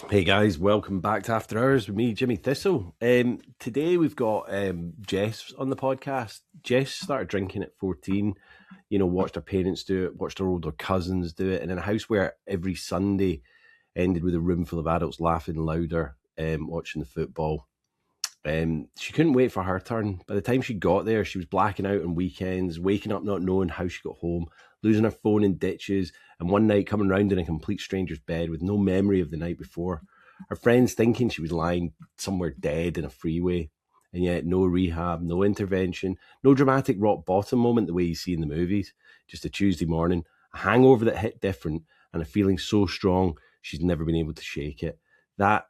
Hey guys, welcome back to After Hours with me, Jimmy Thistle. Today we've got Jess on the podcast. Jess started drinking at 14, watched her parents do it, watched her older cousins do it, and in a house where every Sunday ended with a room full of adults laughing louder, watching the football. She couldn't wait for her turn. By the time she got there, she was blacking out on weekends, waking up not knowing how she got home, losing her phone in ditches, and one night coming round in a complete stranger's bed with no memory of the night before. Her friends thinking she was lying somewhere dead in a freeway, and yet no rehab, no intervention, no dramatic rock bottom moment the way you see in the movies. Just a Tuesday morning, a hangover that hit different, and a feeling so strong she's never been able to shake it. That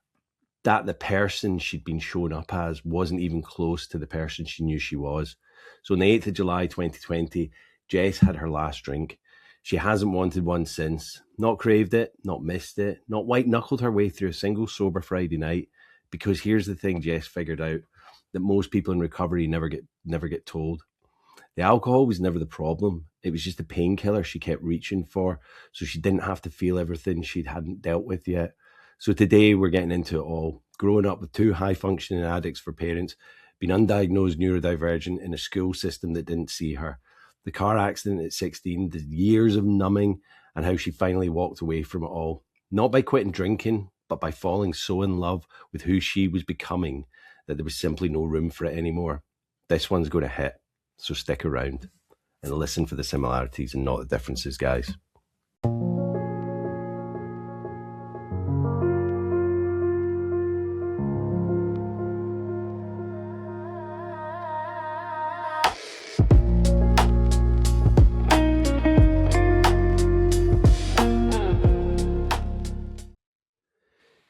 that the person she'd been shown up as wasn't even close to the person she knew she was. So on the 8th of July 2020, Jess had her last drink. She hasn't wanted one since, not craved it, not missed it, not white knuckled her way through a single sober Friday night. Because here's the thing Jess figured out that most people in recovery never get told. The alcohol was never the problem. It was just the painkiller she kept reaching for, so she didn't have to feel everything she hadn't dealt with yet. So today we're getting into it all. Growing up with two high-functioning addicts for parents, being undiagnosed neurodivergent in a school system that didn't see her, the car accident at 16, the years of numbing, and how she finally walked away from it all. Not by quitting drinking, but by falling so in love with who she was becoming that there was simply no room for it anymore. This one's going to hit. So stick around and listen for the similarities and not the differences, guys.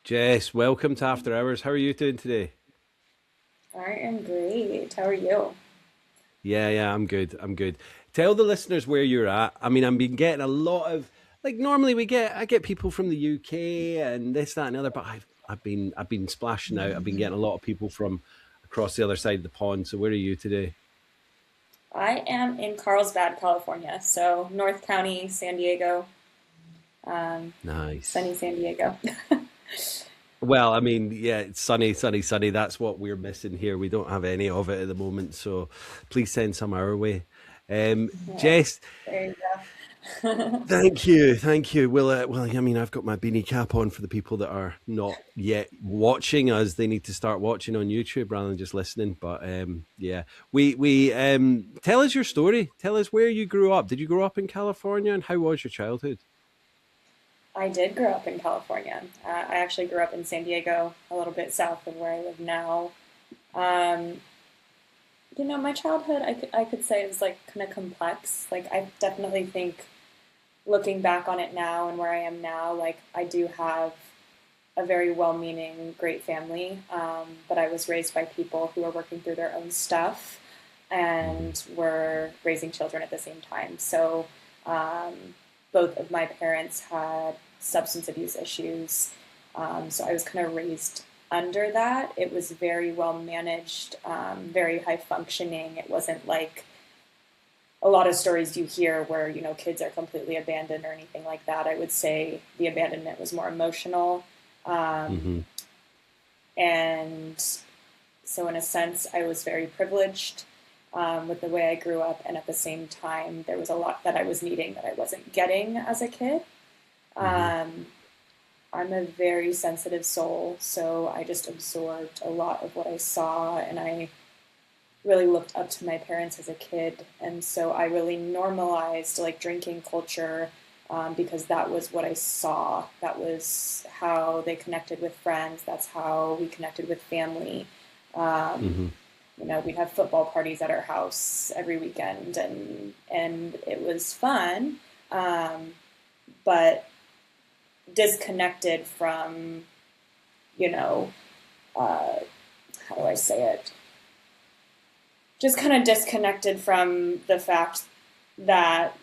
Jess, welcome to After Hours. How are you doing today? I am great. How are you? Yeah, I'm good. I'm good. Tell the listeners where you're at. I mean, I've been getting a lot of normally I get people from the UK and this, that, and the other, but I've been splashing out. I've been getting a lot of people from across the other side of the pond. So where are you today? I am in Carlsbad, California, so North County, San Diego, Nice. sunny San Diego. Well, I mean, yeah, it's sunny, sunny, sunny. That's what we're missing here. We don't have any of it at the moment, so please send some our way. Yeah, Jess, there you go. thank you, thank you. Well, I mean, I've got my beanie cap on for the people that are not yet watching us. They need to start watching on YouTube rather than just listening. But yeah, we tell us your story. Tell us where you grew up. Did you grow up in California, and how was your childhood? I did grow up in California. I actually grew up in San Diego, a little bit south of where I live now. Um, my childhood, I could say it was like kind of complex. Like I definitely think looking back on it now and where I am now, like I do have a very well-meaning, great family, but I was raised by people who are working through their own stuff Mm-hmm. and were raising children at the same time. So both of my parents had substance abuse issues. So I was kind of raised under that. It was very well managed, very high functioning. It wasn't like a lot of stories you hear where kids are completely abandoned or anything like that. I would say the abandonment was more emotional, um, Mm-hmm. and so in a sense I was very privileged with the way I grew up, and at the same time there was a lot that I was needing that I wasn't getting as a kid. Mm-hmm. um, I'm a very sensitive soul, so I just absorbed a lot of what I saw, and I really looked up to my parents as a kid, and so I really normalized like drinking culture, because that was what I saw. That was how they connected with friends. That's how we connected with family. Um, Mm-hmm. we'd have football parties at our house every weekend, and it was fun, um, but disconnected from you know uh, how do I say it? Just kind of disconnected from the fact that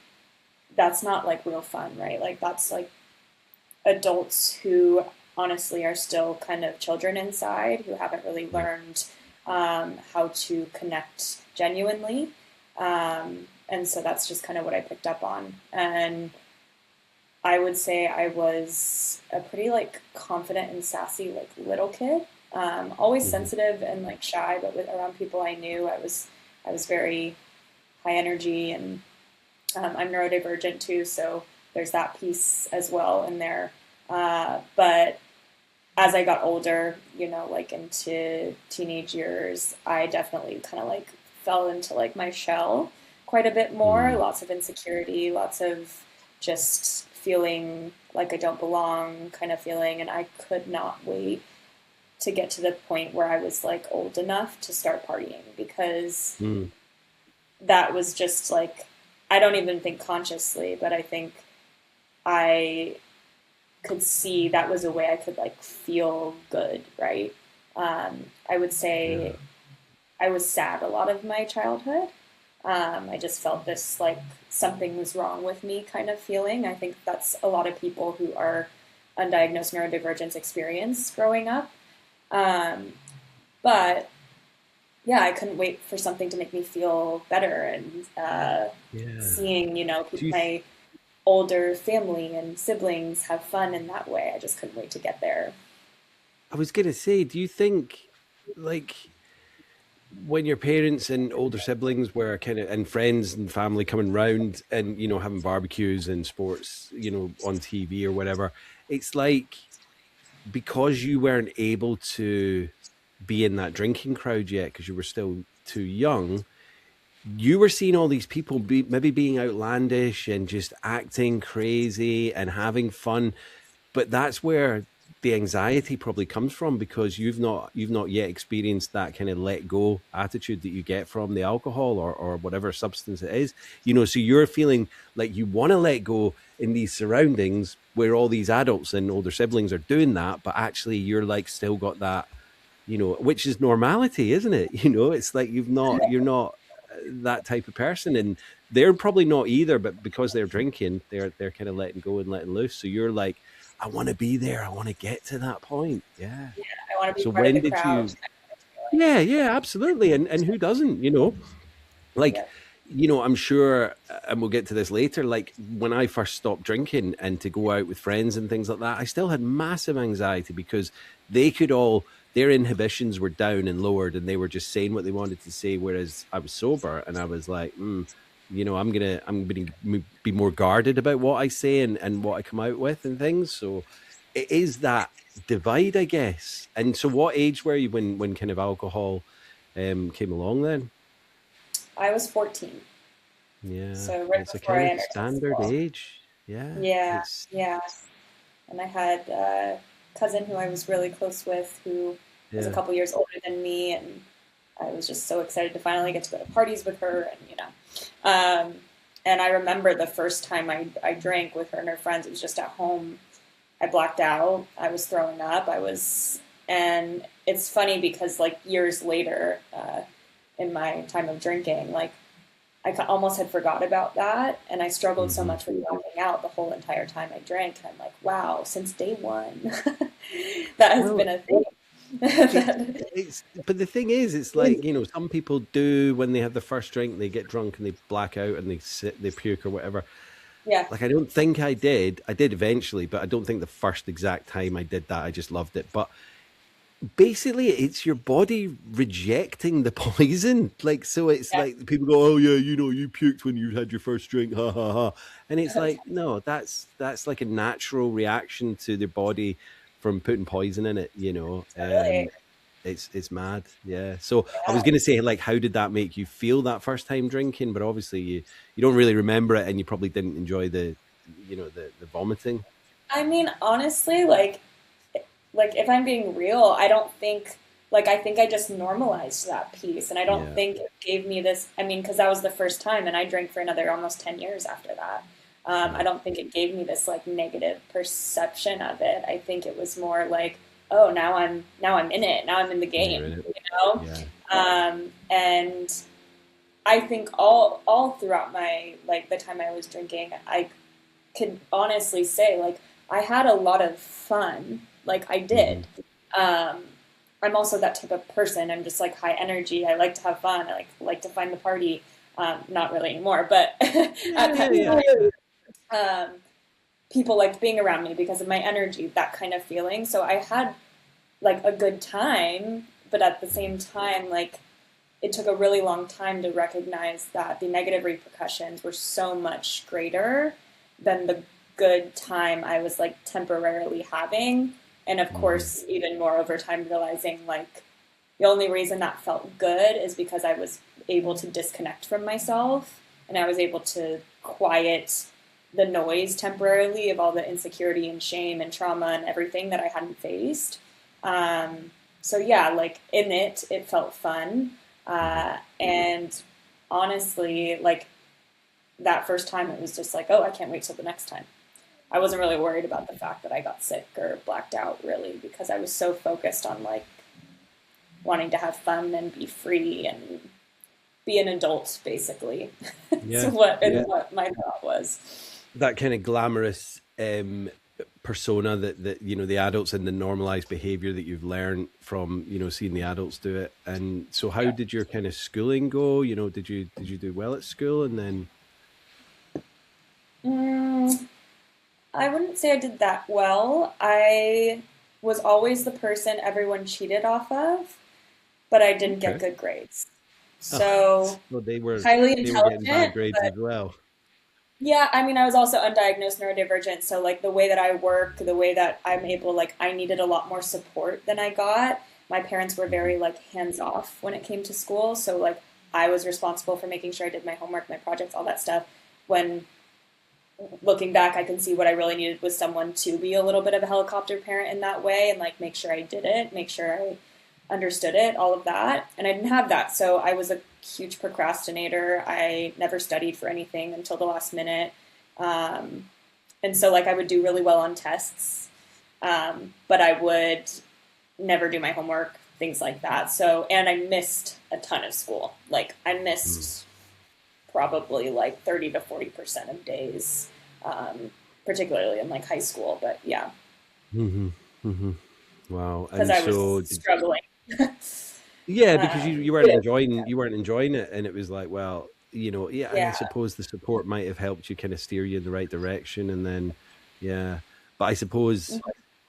that's not like real fun, right? Like that's like adults who honestly are still kind of children inside who haven't really Yeah. learned how to connect genuinely. And so that's just kind of what I picked up on. And I would say I was a pretty like confident and sassy like little kid. Always Hmm. sensitive and like shy, but around people I knew, I was very high energy, and I'm neurodivergent too, so there's that piece as well in there. But as I got older, like into teenage years, I definitely kind of like fell into like my shell quite a bit more. Hmm. Lots of insecurity, lots of just feeling like I don't belong kind of feeling. And I could not wait to get to the point where I was like old enough to start partying, because Hmm. that was just like, I don't even think consciously, but I think I could see that was a way I could like feel good, right? I would Yeah. say I was sad a lot of my childhood. I just felt this like something was wrong with me kind of feeling. I think that's a lot of people who are undiagnosed neurodivergence experience growing up. Um, but yeah, I couldn't wait for something to make me feel better, and Yeah. seeing, Do you my older family and siblings have fun in that way. I just couldn't wait to get there. I was gonna say, do you think, like, when your parents and older siblings were kind of, and friends and family coming round and, having barbecues and sports, on TV or whatever, it's like, because you weren't able to be in that drinking crowd yet because you were still too young, you were seeing all these people maybe being outlandish and just acting crazy and having fun, but that's where the anxiety probably comes from, because you've not yet experienced that kind of let go attitude that you get from the alcohol or whatever substance it is. So you're feeling like you want to let go in these surroundings where all these adults and older siblings are doing that, but actually you're like still got that, which is normality, isn't it? It's like you're not that type of person, and they're probably not either, but because they're drinking, they're kind of letting go and letting loose. So you're like, I want to be there. I want to get to that point. Yeah. I want to be So part of when the did crowd you? kind of feeling. Yeah, yeah, absolutely. And who doesn't? Like, Yeah. I'm sure, and we'll get to this later. Like when I first stopped drinking and to go out with friends and things like that, I still had massive anxiety because they could all, their inhibitions were down and lowered, and they were just saying what they wanted to say. Whereas I was sober, and I was like, I'm gonna be more guarded about what I say and what I come out with and things. So it is that divide, I guess. And so, what age were you when kind of alcohol came along then? I was 14, Yeah, so right it's a before kind I of entered high standard school. age. Yeah, Yeah, it's yeah. And I had a cousin who I was really close with who was a yeah. couple years older than me, and I was just so excited to finally get to go to parties with her, and and I remember the first time I drank with her and her friends. It was just at home. I blacked out. I was throwing up. And it's funny because like years later, in my time of drinking, like almost had forgot about that, and I struggled so Hmm. much with blacking out the whole entire time I drank. And I'm like, wow, since day one, that has Well, been a thing. it That- it's but the thing is, it's like, some people do when they have the first drink, they get drunk and they black out and they sit, they puke or whatever. yeah, Like I don't think I did. I did eventually, but I don't think the first exact time I did that, I just loved it. But basically it's your body rejecting the poison, like, so it's yeah, like people go, oh yeah, you puked when you had your first drink, ha ha ha. And it's like, no, that's like a natural reaction to the body from putting poison in it, totally. it's mad. Yeah. So I was Yeah. going to say, like, how did that make you feel that first time drinking? But obviously you don't really remember it, and you probably didn't enjoy the vomiting. I mean, honestly, like if I'm being real, I don't think like I think I just normalized that piece, and I don't Yeah. think it gave me this. I mean, because that was the first time, and I drank for another almost 10 years after that. I Sure. don't think it gave me this like negative perception of it. I think it was more like, oh, now I'm in it. Now I'm in the Now you're game, in it. you know. Yeah. And I think all throughout my like the time I was drinking, I could honestly say like I had a lot of fun. Like I Hmm. did. Um, I'm also that type of person. I'm just like high energy. I like to have fun. I like to find the party. Not really anymore, but at Yeah, yeah, that yeah. time. Um, people liked being around me because of my energy, that kind of feeling. So I had like a good time, but at the same time, like it took a really long time to recognize that the negative repercussions were so much greater than the good time I was like temporarily having. And of course, even more over time, realizing like the only reason that felt good is because I was able to disconnect from myself and I was able to quiet the noise temporarily of all the insecurity and shame and trauma and everything that I hadn't faced. So yeah, like in it felt fun. And honestly, like that first time it was just like, oh, I can't wait till the next time. I wasn't really worried about the fact that I got sick or blacked out really because I was so focused on like wanting to have fun and be free and be an adult basically. Yeah. So what my thought was. That kind of glamorous persona that you know, the adults and the normalized behavior that you've learned from, you know, seeing the adults do it. And so how did your kind of schooling go? You know, did you do well at school? And then I wouldn't say I did that well. I was always the person everyone cheated off of, but I didn't get good grades. So well, they were highly getting bad intelligent, grades but as well. yeah, I mean, I was also undiagnosed neurodivergent. So like the way that I work, the way that I'm able, like I needed a lot more support than I got. My parents were very like hands off when it came to school. So like I was responsible for making sure I did my homework, my projects, all that stuff. When looking back, I can see what I really needed was someone to be a little bit of a helicopter parent in that way and like make sure I did it, make sure I understood it, all of that. And I didn't have that. So I was a huge procrastinator. I never studied for anything until the last minute. And so like I would do really well on tests, but I would never do my homework, things like that. So, and I missed a ton of school. Like I missed probably like 30 to 40% of days, particularly in like high school. But yeah, Wow. because And I so was struggling. yeah, because you weren't Yeah. enjoying it, and it was like, well, you know, yeah, and I Yeah. suppose the support might have helped you kind of steer you in the right direction, and then yeah, but I suppose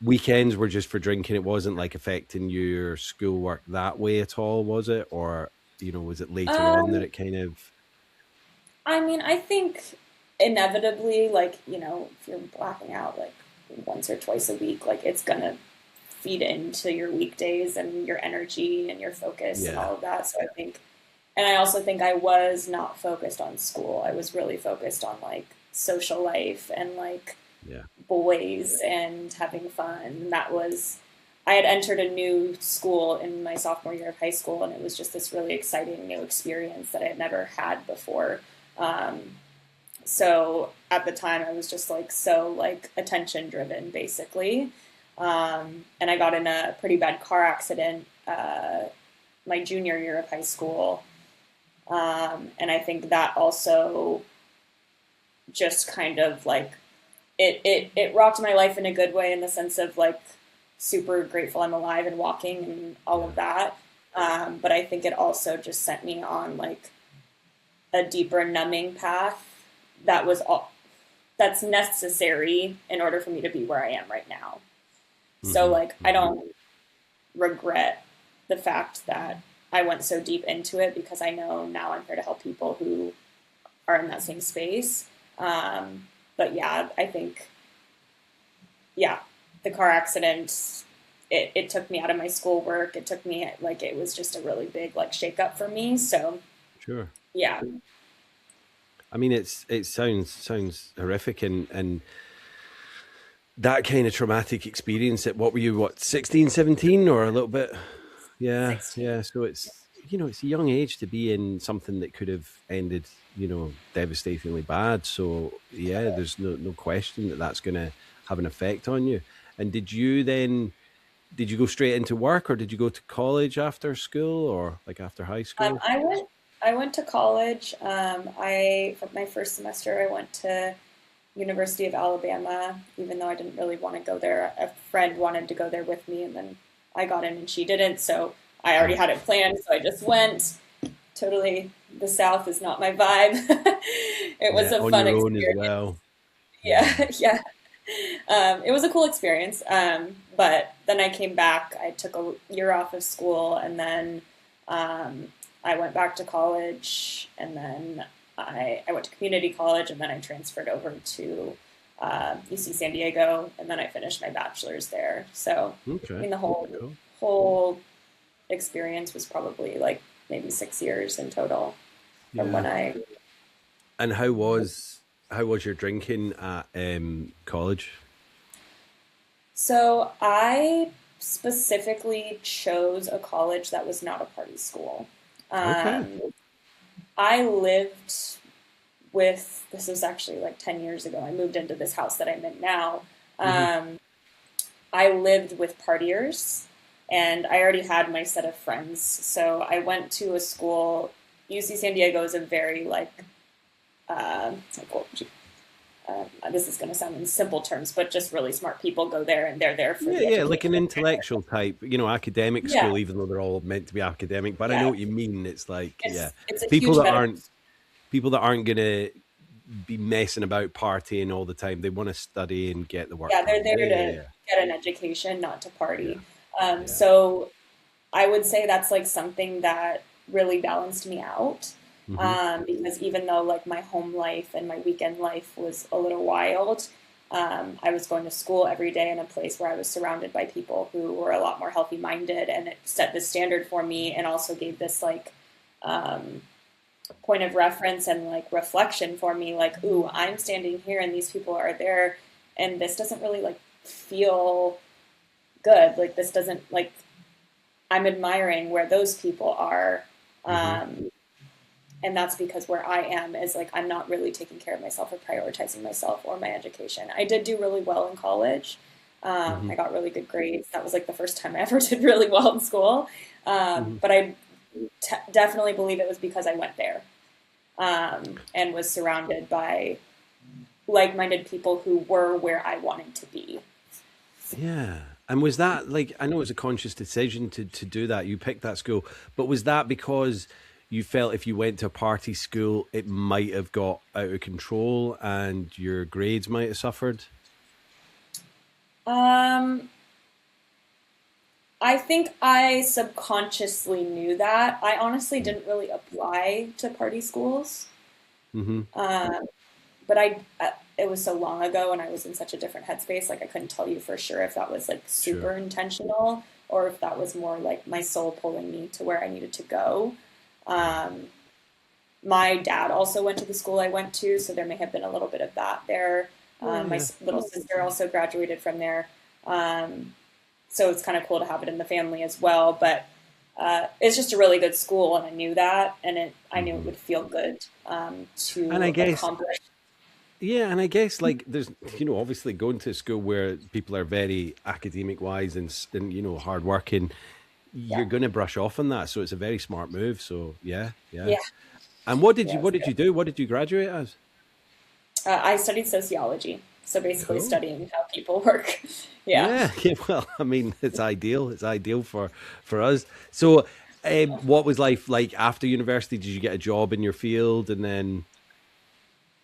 weekends were just for drinking. It wasn't like affecting your schoolwork that way at all, was it? Or, you know, was it later on that Um, it kind of I mean, I think inevitably, like, you know, if you're blacking out like once or twice a week, like it's gonna feed into your weekdays and your energy and your focus and yeah, all of that. So I think, and I also think I was not focused on school. I was really focused on like social life and like yeah, boys and having fun. And that was, I had entered a new school in my sophomore year of high school, and it was just this really exciting new experience that I had never had before. Um, so at the time, I was just like so like attention driven, basically. And I got in a pretty bad car accident my junior year of high school, and I think that also just kind of like it rocked my life in a good way in the sense of like super grateful I'm alive and walking and all yeah. of that. But I think it also just sent me on like a deeper numbing path that was all that's necessary in order for me to be where I am right now. So like I don't regret the fact that I went so deep into it because I know now I'm here to help people who are in that same space. But yeah, I think yeah, the car accident it took me out of my schoolwork. It took me like it was just a really big like shake up for me. So Sure. yeah. I mean, it sounds horrific, and that kind of traumatic experience. At what were you? What 16, 17, or a little bit? Yeah, 16. yeah. So it's, you know, it's a young age to be in something that could have ended, you know, devastatingly bad. So yeah, there's no question that that's going to have an effect on you. And did you go straight into work, or did you go to college after school, or like after high Um, school? I went I went to college. I for my first semester I went to University of Alabama, even though I didn't really want to go there. A friend wanted to go there with me, and then I got in and she didn't. So I already had it planned, so I just went. Totally, the South is not my vibe. It was Yeah, a on fun your own as experience. well. Yeah. Yeah, yeah. It was a cool experience. But then I came back. I took a year off of school, and then um, I went back to college, and then I went to community college, and then I transferred over to UC San Diego, and then I finished my bachelor's there. So, I Okay. mean, the Cool. whole experience was probably like maybe 6 years in total from when Yeah. I. And how was your drinking at college? So I specifically chose a college that was not a party school. Okay. Um, I lived with, this was actually like 10 years ago. I moved into this house that I'm in now. Hmm. Um, I lived with partiers and I already had my set of friends. So I went to a school. UC San Diego is a very like this is going to sound in simple terms, but just really smart people go there and they're there for Yeah, the yeah, like an education. intellectual type, academic Yeah, school, even though they're all meant to be academic. But I know yeah. what you mean. It's like, yeah, It's a people huge that medical. aren't people that aren't gonna be messing about partying all the time. They want to study and get the work Yeah, they're done. there Yeah, yeah, to yeah, get an education, not to yeah, party. yeah. So I would say that's like something that really balanced me out. Hmm. Because even though like my home life and my weekend life was a little wild, I was going to school every day in a place where I was surrounded by people who were a lot more healthy minded, and it set the standard for me, and also gave this like um, point of reference and like reflection for me. Like, ooh, I'm standing here, and these people are there, and this doesn't really like feel good. Like this doesn't like I'm admiring where those people are. Hmm. Um, and that's because where I am is like I'm not really taking care of myself or prioritizing myself or my education. I did do really well in college. Hmm. I got really good grades. That was like the first time I ever did really well in school. Hmm. But I definitely believe it was because I went there and was surrounded by like-minded people who were where I wanted to be. Yeah. And was that like, I know it was a conscious decision to do that. You picked that school, but was that because you felt if you went to a party school, it might have got out of control and your grades might have suffered? Um, I think I subconsciously knew that. I honestly Mm. didn't really apply to party schools. Mm-hmm. Um, but it was so long ago and I was in such a different headspace. Like I couldn't tell you for sure if that was like super Sure. intentional or if that was more like my soul pulling me to where I needed to go. Yeah. Um, my dad also went to the school I went to, so there may have been a little bit of that there. Yeah, My yeah. little sister also graduated from there. Um, so it's kind of cool to have it in the family as well. But it's just a really good school, and I knew that, and I knew it Hmm. would feel good And I to guess, accomplish. yeah, and I guess like there's, obviously going to a school where people are very academic wise and hardworking, Yeah, you're going to brush off on that. So it's a very smart move. So yeah, yeah. yeah, And yeah. It what was did good. you do? What did you graduate as? I studied sociology, so basically Cool. studying how people work. Yeah. Yeah, yeah. Well, I mean, it's ideal. It's ideal for us. So, what was life like after university? Did you get a job in your field, and then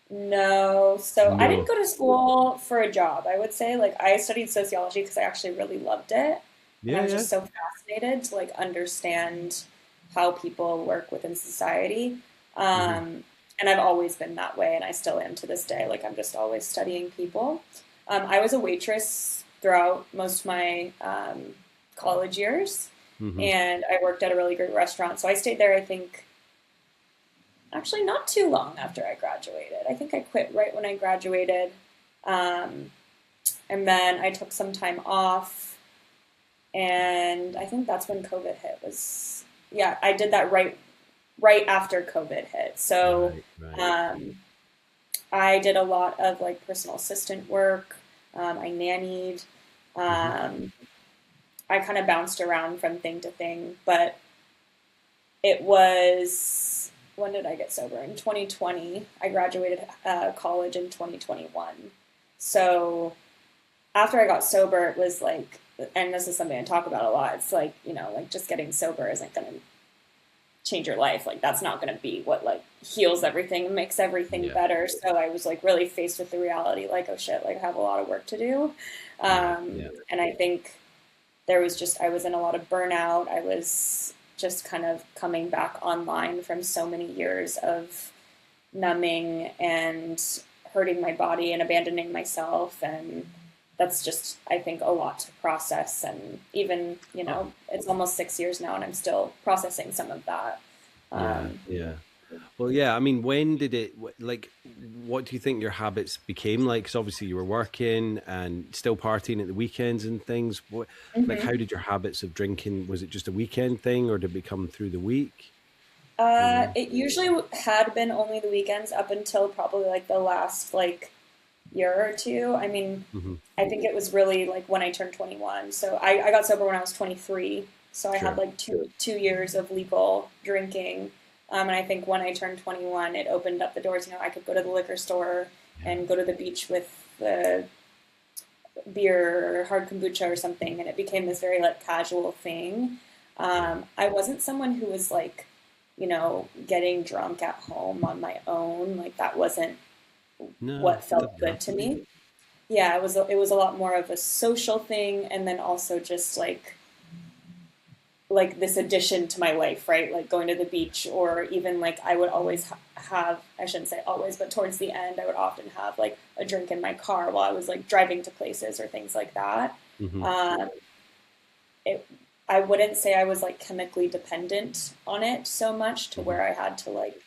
No, so I didn't no? go to school for a job. I would say like I studied sociology because I actually really loved it, and I Yeah, was yeah. just so fascinated to like understand how people work within society. Hmm. And I've always been that way, and I still am to this day. Like I'm just always studying people. I was a waitress throughout most of my college years, Hmm. and I worked at a really great restaurant. So I stayed there, I think, actually not too long after I graduated. I think I quit right when I graduated. Um, and then I took some time off, and I think that's when COVID hit. Was Yeah, I did that right after COVID hit. So Right, right. um, I did a lot of like personal assistant work. I nannied. Hmm. Um, I kind of bounced around from thing to thing, but it was when did I get sober? In 2020. I graduated college in 2021. So after I got sober, it was like, and this is something I talk about a lot. It's like, like just getting sober isn't going to change your life. Like that's not going to be what like heals everything and makes everything better. So I was like really faced with the reality, like, oh shit, like I have a lot of work to do. And I think I was in a lot of burnout. I was just kind of coming back online from so many years of numbing and hurting my body and abandoning myself. And that's just, I think, a lot to process. And even, it's almost 6 years now and I'm still processing some of that. Yeah. Well, yeah, I mean, when did it, like, what do you think your habits became like? Because obviously you were working and still partying at the weekends and things. Like, how did your habits of drinking, was it just a weekend thing or did it become through the week? It usually had been only the weekends up until probably like the last like year or two. I mean, I think it was really like when I turned 21. So I got sober when I was 23. So I had like two years of legal drinking. And I think when I turned 21, it opened up the doors. I could go to the liquor store and go to the beach with the beer or hard kombucha or something. And it became this very like casual thing. I wasn't someone who was like, getting drunk at home on my own. Like that wasn't what felt good to me. Yeah, it was a lot more of a social thing, and then also just like this addition to my life, right? Like going to the beach, or even like I would always have, I shouldn't say always, but towards the end, I would often have like a drink in my car while I was like driving to places or things like that. I wouldn't say I was like chemically dependent on it so much to where I had to like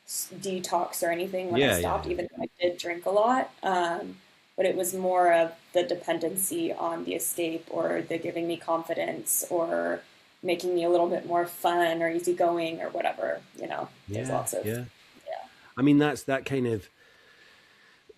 detox or anything when I stopped, even though I did drink a lot. But it was more of the dependency on the escape or the giving me confidence or making me a little bit more fun or easygoing or whatever, there's lots of, I mean, that's that kind of,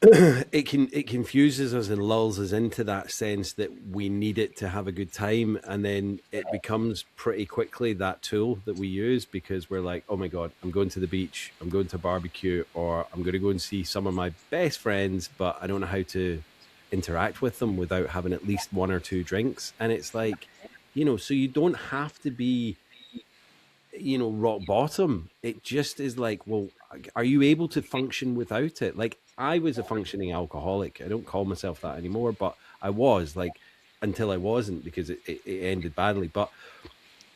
it confuses us and lulls us into that sense that we need it to have a good time, and then it becomes pretty quickly that tool that we use because we're like, oh my god, I'm going to the beach, I'm going to a barbecue, or I'm going to go and see some of my best friends, but I don't know how to interact with them without having at least one or two drinks. And it's like, so you don't have to be rock bottom. It just is like, well, are you able to function without it? Like I was a functioning alcoholic. I don't call myself that anymore, but I was like until I wasn't, because it ended badly. But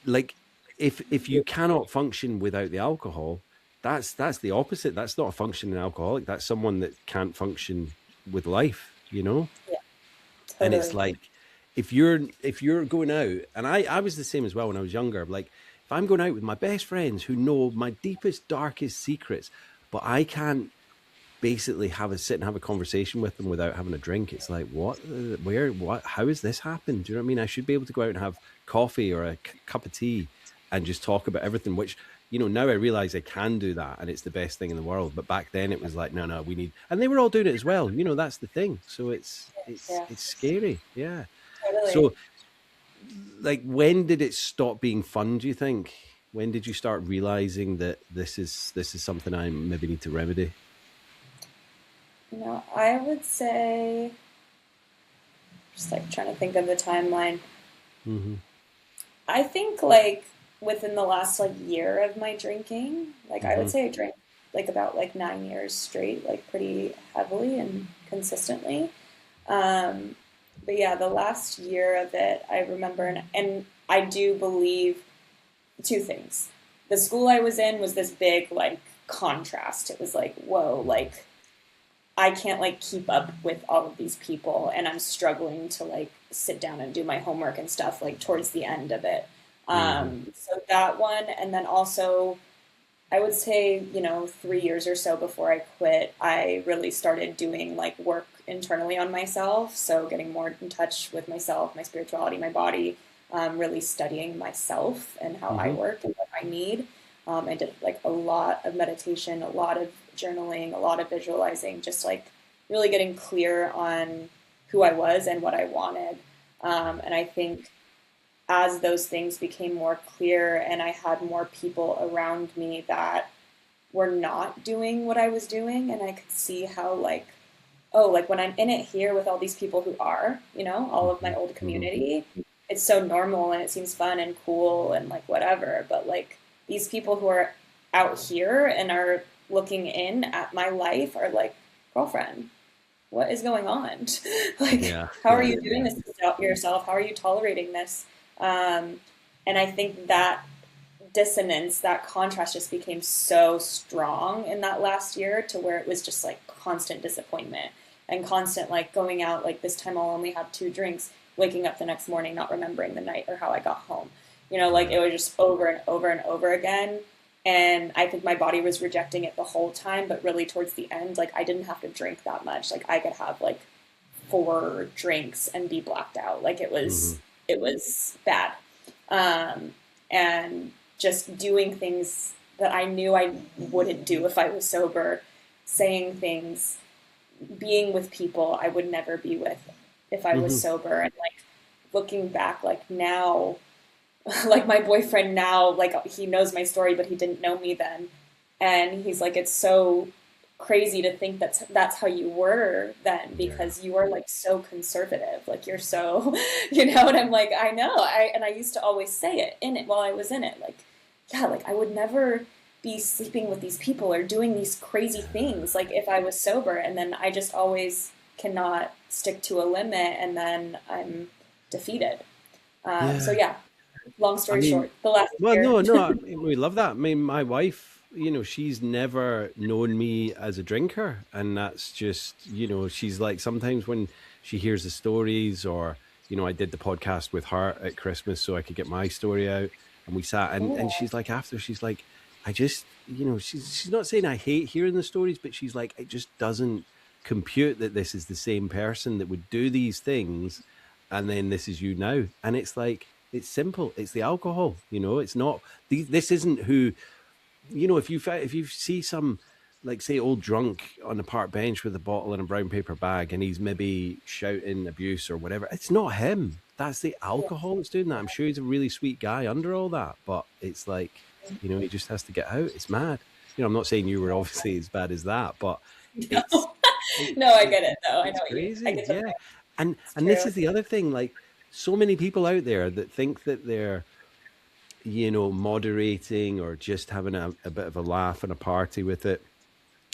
like if you cannot function without the alcohol, that's the opposite. That's not a functioning alcoholic. That's someone that can't function with life, Yeah, totally. And it's like if you're going out, and I was the same as well when I was younger, like if I'm going out with my best friends who know my deepest, darkest secrets, but I can't basically sit and have a conversation with them without having a drink, it's like, what, how has this happened? Do you know what I mean? I should be able to go out and have coffee or a cup of tea and just talk about everything, which, now I realize I can do that and it's the best thing in the world. But back then it was like, no, we need, and they were all doing it as well. That's the thing. So it's scary. Yeah. Totally. So like, when did it stop being fun, do you think? When did you start realizing that this is something I maybe need to remedy? I would say, just like trying to think of the timeline. I think like within the last like year of my drinking, like I would say I drank like about like 9 years straight, like pretty heavily and consistently. But yeah, the last year of it, I remember, and I do believe two things. The school I was in was this big like contrast. It was like, whoa, like I can't like keep up with all of these people, and I'm struggling to like sit down and do my homework and stuff like towards the end of it. So that one, and then also I would say, 3 years or so before I quit, I really started doing like work internally on myself. So getting more in touch with myself, my spirituality, my body, really studying myself and how I work and what I need. I did like a lot of meditation, a lot of journaling, a lot of visualizing, just like really getting clear on who I was and what I wanted. And I think as those things became more clear and I had more people around me that were not doing what I was doing, and I could see how like, oh, like when I'm in it here with all these people who are, all of my old community, it's so normal and it seems fun and cool and like whatever. But like these people who are out here and are looking in at my life are like, girlfriend, what is going on? Like, how are you doing this to yourself? How are you tolerating this? And I think that dissonance, that contrast just became so strong in that last year to where it was just like constant disappointment and constant like going out, like this time I'll only have 2 drinks, waking up the next morning not remembering the night or how I got home. You know, like it was just over and over and over again. And I think my body was rejecting it the whole time, but really towards the end, like I didn't have to drink that much. Like I could have like 4 drinks and be blacked out. Like it was bad. And just doing things that I knew I wouldn't do if I was sober, saying things, being with people I would never be with if I was sober. And like looking back, like now, like my boyfriend now, like he knows my story, but he didn't know me then. And he's like, it's so crazy to think that's how you were then, because you are like so conservative, like you're so, you know. And I'm like, I know. I used to always say it while I was in it, like, yeah, like I would never be sleeping with these people or doing these crazy things like if I was sober. And then I just always cannot stick to a limit, and then I'm defeated. So yeah, long story short, the last year. No, we love that. I mean, my wife, you know, she's never known me as a drinker, and that's just, you know, she's like, sometimes when she hears the stories, or, you know, I did the podcast with her at Christmas so I could get my story out, and we sat and she's like, after, she's like, I just, you know, she's not saying I hate hearing the stories, but she's like, it just doesn't compute that this is the same person that would do these things, and then this is you now. And it's like, it's simple. It's the alcohol, you know. It's not, this isn't who, you know, if you see some, like, say, old drunk on a park bench with a bottle and a brown paper bag, and he's maybe shouting abuse or whatever, it's not him. That's the alcohol that's doing that. I'm sure he's a really sweet guy under all that, but it's like, you know, he just has to get out. It's mad. You know, I'm not saying you were obviously as bad as that, but No, I get it though. I know crazy. I get Yeah. And this is the other thing, like, so many people out there that think that they're, you know, moderating or just having a bit of a laugh and a party with it,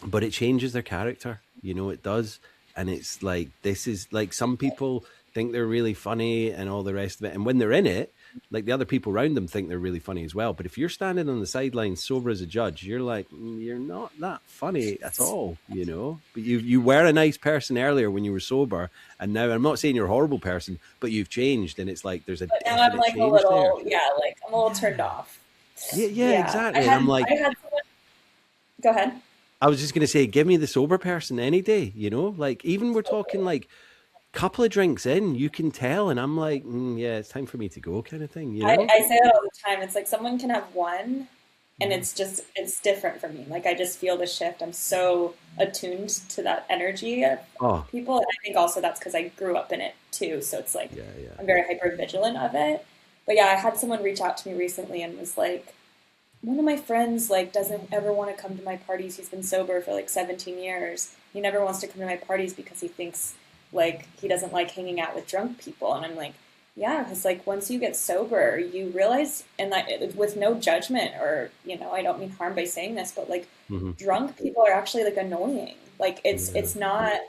but it changes their character, you know, it does. And it's like, this is like, some people think they're really funny and all the rest of it, and when they're in it, like, the other people around them think they're really funny as well. But if you're standing on the sidelines sober as a judge, you're like, you're not that funny at all, you know. But you were a nice person earlier when you were sober, and now, I'm not saying you're a horrible person, but you've changed, and it's like there's a but now definite I'm like change a little there. yeah, like I'm a little turned off. Yeah, exactly. And I'm like, I had someone, go ahead. I was just going to say, give me the sober person any day, you know. Like, even we're talking like couple of drinks in, you can tell, and I'm like, yeah, it's time for me to go, kind of thing, you know. I say that all the time. It's like someone can have one and it's different for me. Like I just feel the shift. I'm so attuned to that energy of people, and I think also that's because I grew up in it too, so it's like I'm very hyper vigilant of it. But yeah, I had someone reach out to me recently and was like, one of my friends like doesn't ever want to come to my parties. He's been sober for like 17 years. He never wants to come to my parties because he thinks like he doesn't like hanging out with drunk people. And I'm like, yeah, because like once you get sober, you realize, and like with no judgment or, you know, I don't mean harm by saying this, but like drunk people are actually like annoying. Like it's not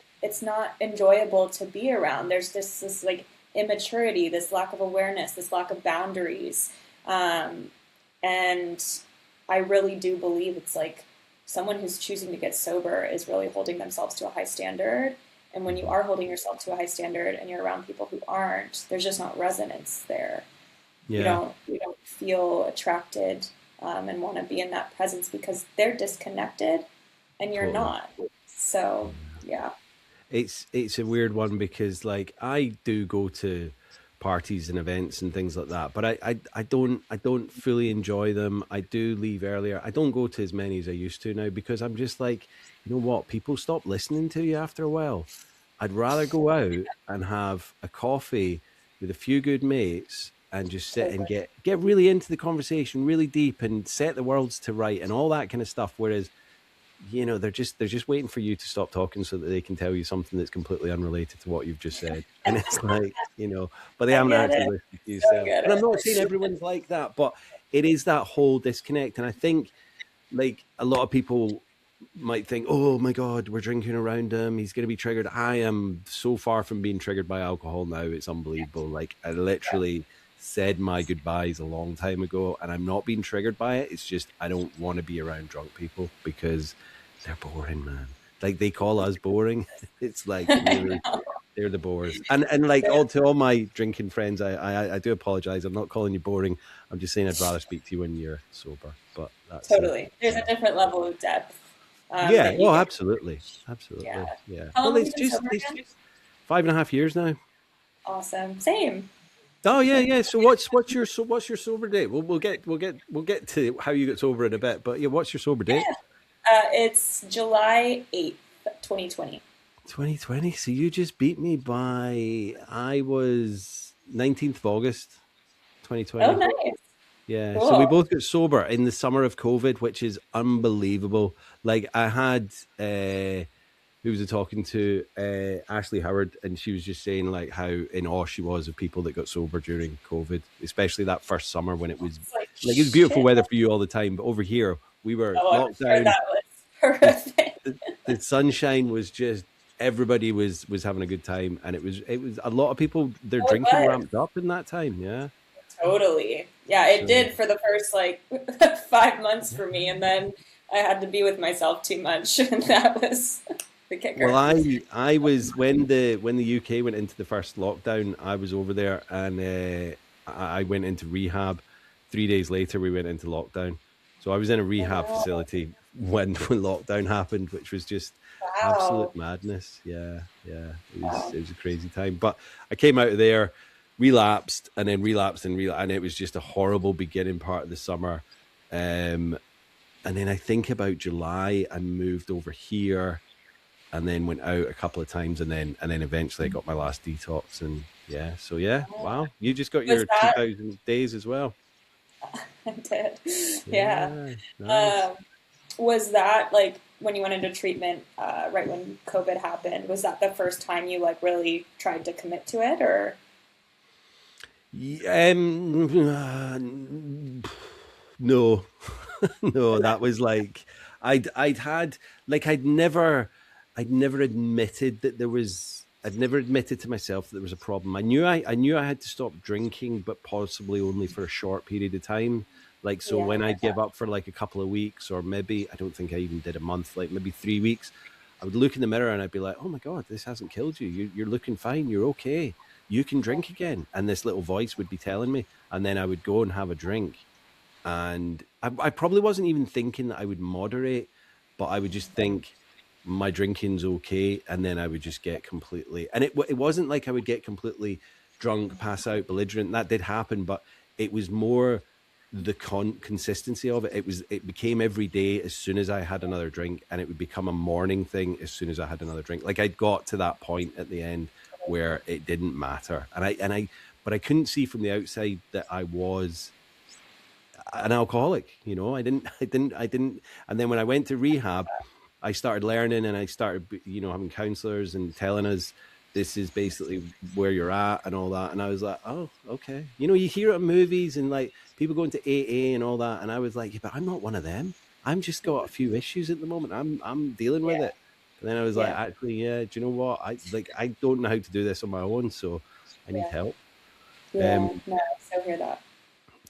enjoyable to be around. There's this like immaturity, this lack of awareness, this lack of boundaries. And I really do believe it's like someone who's choosing to get sober is really holding themselves to a high standard. And when you are holding yourself to a high standard and you're around people who aren't, there's just not resonance there. Yeah. You don't feel attracted and want to be in that presence because they're disconnected and you're not. So yeah. It's a weird one because like I do go to parties and events and things like that, but I don't fully enjoy them. I do leave earlier. I don't go to as many as I used to now because I'm just like, you know what, people stop listening to you after a while. I'd rather go out and have a coffee with a few good mates and just sit and get really into the conversation, really deep, and set the worlds to right and all that kind of stuff. Whereas, you know, they're just waiting for you to stop talking so that they can tell you something that's completely unrelated to what you've just said. And it's like, you know, but they haven't actually listened to you. And I'm not saying everyone's like that, but it is that whole disconnect. And I think like a lot of people might think, oh my God, we're drinking around him, he's going to be triggered. I am so far from being triggered by alcohol now. It's unbelievable. Like I literally said my goodbyes a long time ago, and I'm not being triggered by it. It's just I don't want to be around drunk people because they're boring, man. Like they call us boring. It's like really, they're the bores. And like to all my drinking friends, I do apologize. I'm not calling you boring. I'm just saying I'd rather speak to you when you're sober. But that's Totally. There's a different level of depth. Yeah. Oh, absolutely. Yeah. Yeah. How long Well, have you been sober again? 5.5 years now. Awesome. Same. Oh yeah. So what's your sober date? We'll get to how you get sober in a bit. But yeah, what's your sober date? It's July 8th, 2020. 2020. So you just beat me by, I was 19th of August, 2020. Oh, nice. Yeah. Cool. So we both got sober in the summer of COVID, which is unbelievable. Like I had, who was I talking to? Ashley Howard, and she was just saying like how in awe she was of people that got sober during COVID, especially that first summer when it was like it was beautiful weather for you all the time, but over here we were locked down. That was horrific. The sunshine was just, everybody was having a good time, and it was a lot of people, their drinking ramped up in that time. Yeah, totally. Yeah, it did for the first like 5 months for me, and then I had to be with myself too much, and that was the kicker. Well, I was when the UK went into the first lockdown, I was over there, and I went into rehab. 3 days later, we went into lockdown. So I was in a rehab facility when lockdown happened, which was just absolute madness. Yeah. It was a crazy time. But I came out of there, relapsed, and then relapsed, and it was just a horrible beginning part of the summer. And then I think about July, I moved over here, and then went out a couple of times, and then eventually I got my last detox. And wow, you just got your 2,000 days as well. I did. Yeah. Nice. Was that like when you went into treatment, right when COVID happened, was that the first time you like really tried to commit to it, or? No, no, that was like, I'd never admitted that there was, I'd never admitted to myself that there was a problem. I knew I had to stop drinking, but possibly only for a short period of time. Like, so when I give up for like a couple of weeks, or maybe, I don't think I even did a month, like maybe 3 weeks, I would look in the mirror and I'd be like, oh my God, this hasn't killed you. You're looking fine. You're okay. You can drink again. And this little voice would be telling me, and then I would go and have a drink. And I probably wasn't even thinking that I would moderate, but I would just think, my drinking's okay, and then I would just get completely, and it wasn't like I would get completely drunk, pass out, belligerent. That did happen, but it was more the consistency of it. It became every day as soon as I had another drink, and it would become a morning thing as soon as I had another drink. Like I got to that point at the end where it didn't matter, but I couldn't see from the outside that I was an alcoholic. You know, I didn't. And then when I went to rehab, I started learning, and I started, having counselors and telling us, this is basically where you're at and all that. And I was like, oh, okay. You hear it in movies and like people going to AA and all that. And I was like, yeah, but I'm not one of them. I'm just got a few issues at the moment. I'm dealing with it. And then I was like, actually, do you know what? I don't know how to do this on my own, so I need help. Yeah, no, I so hear that.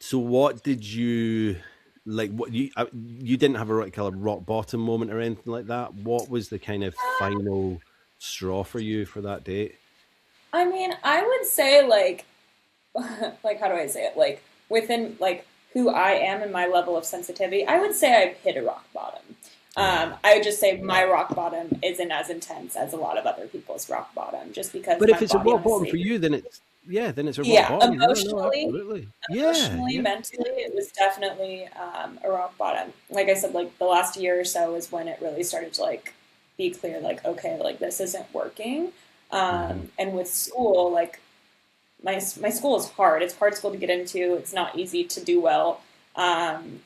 So what did you... Like, what you didn't have a kind of rock bottom moment or anything like that? What was the kind of final straw for you for that date? I mean, I would say like how do I say it? Like within like who I am and my level of sensitivity, I would say I've hit a rock bottom. I would just say my rock bottom isn't as intense as a lot of other people's rock bottom, just because. But if it's a rock bottom for you, then it's a rock bottom. Emotionally, mentally, it was definitely a rock bottom. Like I said, like the last year or so is when it really started to like be clear, like, okay, like this isn't working. And with school, like my school is hard. It's hard school to get into. It's not easy to do well. And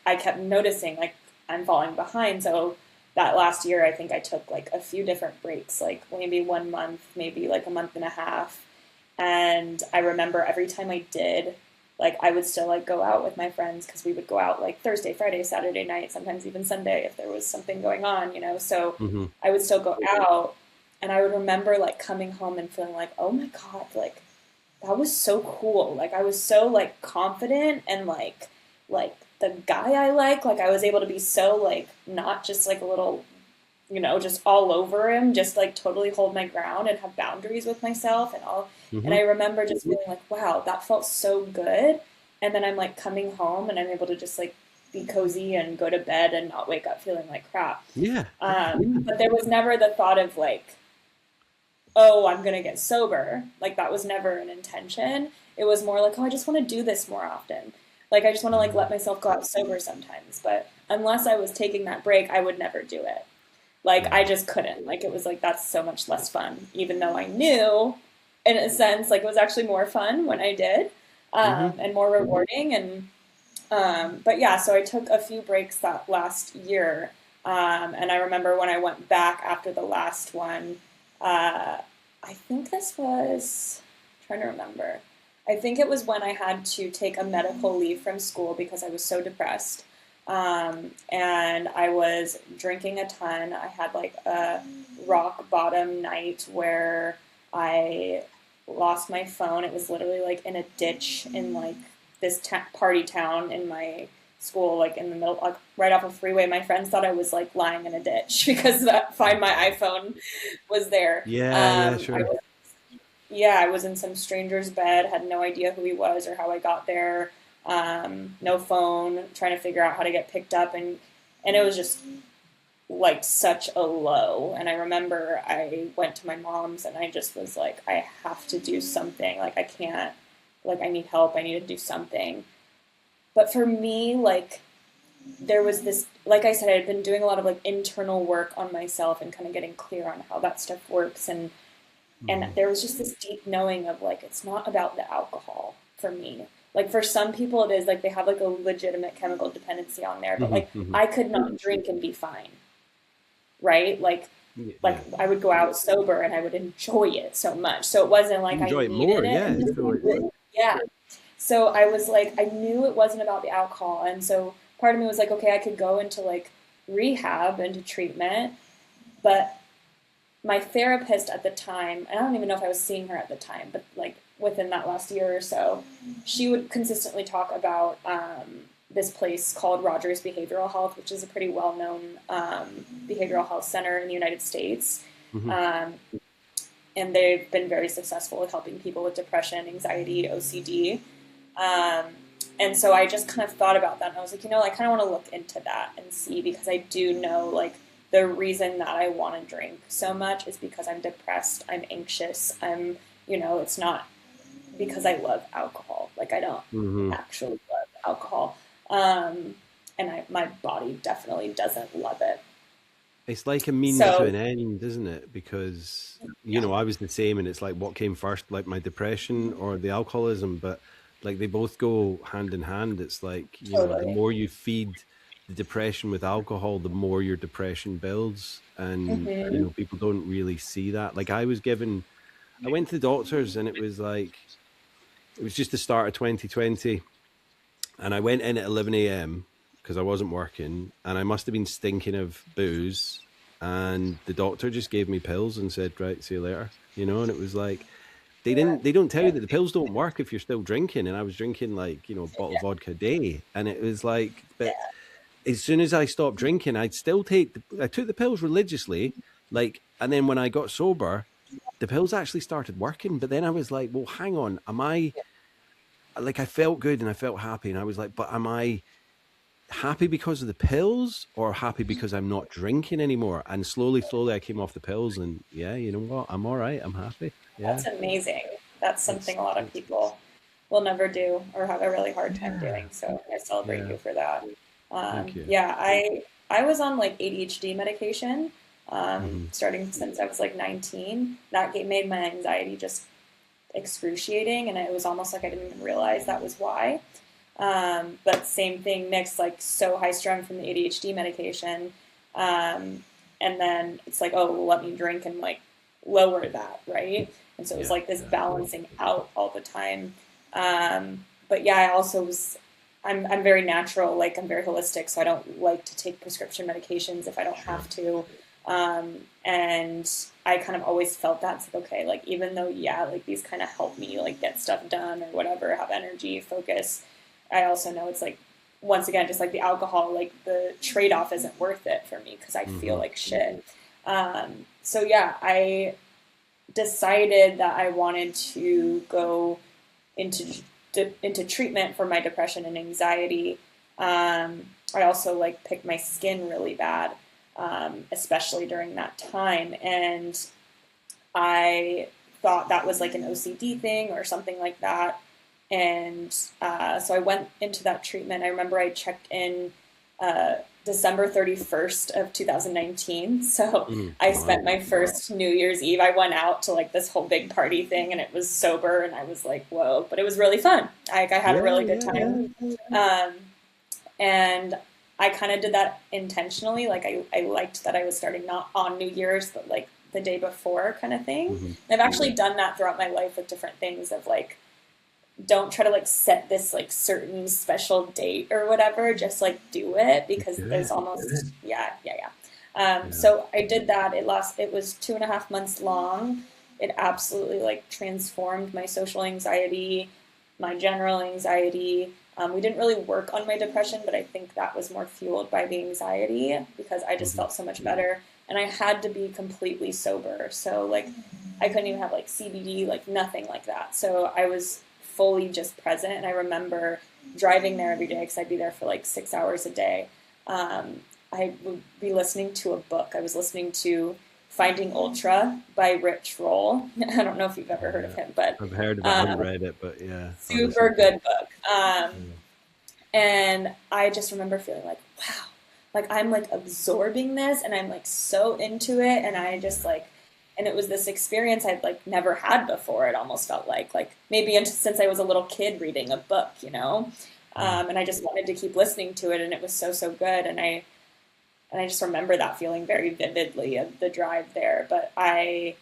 I kept noticing like I'm falling behind. So that last year, I think I took like a few different breaks, like maybe 1 month, maybe like a month and a half. And I remember every time I did, like I would still like go out with my friends because we would go out like Thursday, Friday, Saturday night, sometimes even Sunday if there was something going on, you know. So Mm-hmm. I would still go out, and I would remember like coming home and feeling like, oh my God, like that was so cool. Like I was so like confident and like the guy I like I was able to be so like not just like a little, you know, just all over him, just like totally hold my ground and have boundaries with myself and all. And Mm-hmm. I remember just feeling like, wow, that felt so good. And then I'm like coming home and I'm able to just like be cozy and go to bed and not wake up feeling like crap. Yeah. But there was never the thought of like, oh, I'm going to get sober. Like that was never an intention. It was more like, oh, I just want to do this more often. Like I just want to like let myself go out sober sometimes. But unless I was taking that break, I would never do it. Like I Yeah. just couldn't. Like it was like that's so much less fun, even though I knew, in a sense, like it was actually more fun when I did, Mm-hmm. and more rewarding. And but yeah, so I took a few breaks that last year, and I remember when I went back after the last one. I think this was I'm trying to remember. I think it was when I had to take a medical leave from school because I was so depressed. And I was drinking a ton. I had like a rock bottom night where I lost my phone. It was literally like in a ditch in like this party town in my school, like in the middle, like right off a freeway. My friends thought I was like lying in a ditch because that Find My iPhone was there. Yeah, yeah, I sure. was, yeah, I was in some stranger's bed, had no idea who he was or how I got there. No phone, trying to figure out how to get picked up, and it was just like such a low. And I remember I went to my mom's and I just was like, I have to do something. Like I can't, like I need help. I need to do something. But for me, like there was this, like I said, I had been doing a lot of like internal work on myself and kind of getting clear on how that stuff works. And Mm-hmm. there was just this deep knowing of like it's not about the alcohol for me. Like for some people it is, like they have like a legitimate chemical dependency on there, but like Mm-hmm. Mm-hmm. I could not drink and be fine, right? Like Yeah. I would go out sober and I would enjoy it so much. So it wasn't like I Enjoy it needed more. it. Yeah, totally. Yeah. So I was like, I knew it wasn't about the alcohol. And so part of me was like, okay, I could go into like rehab, into treatment, but my therapist at the time, and I don't even know if I was seeing her at the time, but like within that last year or so, she would consistently talk about this place called Rogers Behavioral Health, which is a pretty well known behavioral health center in the United States. Mm-hmm. Um, and they've been very successful with helping people with depression, anxiety, OCD. Um, and so I just kind of thought about that, and I was like, you know, I kind of want to look into that and see, because I do know like the reason that I want to drink so much is because I'm depressed, I'm anxious, I'm, you know, it's not because I love alcohol. Like I don't Mm-hmm. actually love alcohol. Um, and my body definitely doesn't love it. It's like a means to So an end, isn't it? Because, yeah, I was the same, and it's like what came first, like my depression or the alcoholism, but like they both go hand in hand. It's like, the totally. more you feed the depression with alcohol, the more your depression builds. And, Hmm. people don't really see that. Like I went to the doctors and it was like, it was just the start of 2020. And I went in at 11 a.m. because I wasn't working, and I must have been stinking of booze. And the doctor just gave me pills and said, "Right, see you later." And it was like they don't tell you that the pills don't work if you're still drinking. And I was drinking like a bottle of vodka a day, and it was like, but as soon as I stopped drinking, I took the pills religiously, like, and then when I got sober, the pills actually started working. But then I was like, well, hang on, am I like I felt good and I felt happy, and I was like, but am I happy because of the pills or happy because I'm not drinking anymore? And slowly, I came off the pills, and yeah, you know what? I'm all right. I'm happy. Yeah, That's amazing. That's something it's a lot of it's people will never do or have a really hard time yeah, doing. So I celebrate yeah. you for that. Thank you. Yeah, I was on like ADHD medication Hmm. starting since I was like 19. Made my anxiety just excruciating, and it was almost like I didn't even realize that was why. But same thing mixed, like so high strung from the ADHD medication. Um, and then it's like, oh, well, let me drink and like lower that, right? And so it was Yeah, like this yeah. balancing out all the time. Um, but yeah, I also I'm very natural, like I'm very holistic, so I don't like to take prescription medications if I don't have to. And I kind of always felt that's like, okay, like even though, yeah, like these kind of help me like get stuff done or whatever, have energy, focus, I also know it's like, once again, just like the alcohol, like the trade-off isn't worth it for me because I feel like shit. So yeah, I decided that I wanted to go into treatment for my depression and anxiety. I also like picked my skin really bad, especially during that time, and I thought that was like an OCD thing or something like that. And so I went into that treatment. I remember I checked in December 31st of 2019. So I spent my first New Year's Eve. I went out to like this whole big party thing, and it was sober, and I was like, whoa, but it was really fun. I had a really good time. And I kind of did that intentionally. Like I liked that I was starting not on New Year's, but like the day before kind of thing. I've actually done that throughout my life with different things of like, don't try to like set this like certain special date or whatever, just like do it, because there's almost so I did that. It was 2.5 months long. It absolutely like transformed my social anxiety, my general anxiety. We didn't really work on my depression, but I think that was more fueled by the anxiety because I just felt so much better, and I had to be completely sober. So like I couldn't even have like CBD, like nothing like that. So I was fully just present. And I remember driving there every day because I'd be there for like 6 hours a day. I would be listening to a book. I was listening to Finding Ultra by Rich Roll. I don't know if you've ever heard of him, but I've heard of it. I haven't read it, but yeah, super good book. And I just remember feeling like, wow, like I'm like absorbing this, and I'm like so into it, and I just like. And it was this experience I'd like never had before. It almost felt like maybe since I was a little kid reading a book, you know, and I just wanted to keep listening to it, and it was so good. And I just remember that feeling very vividly of the drive there. But I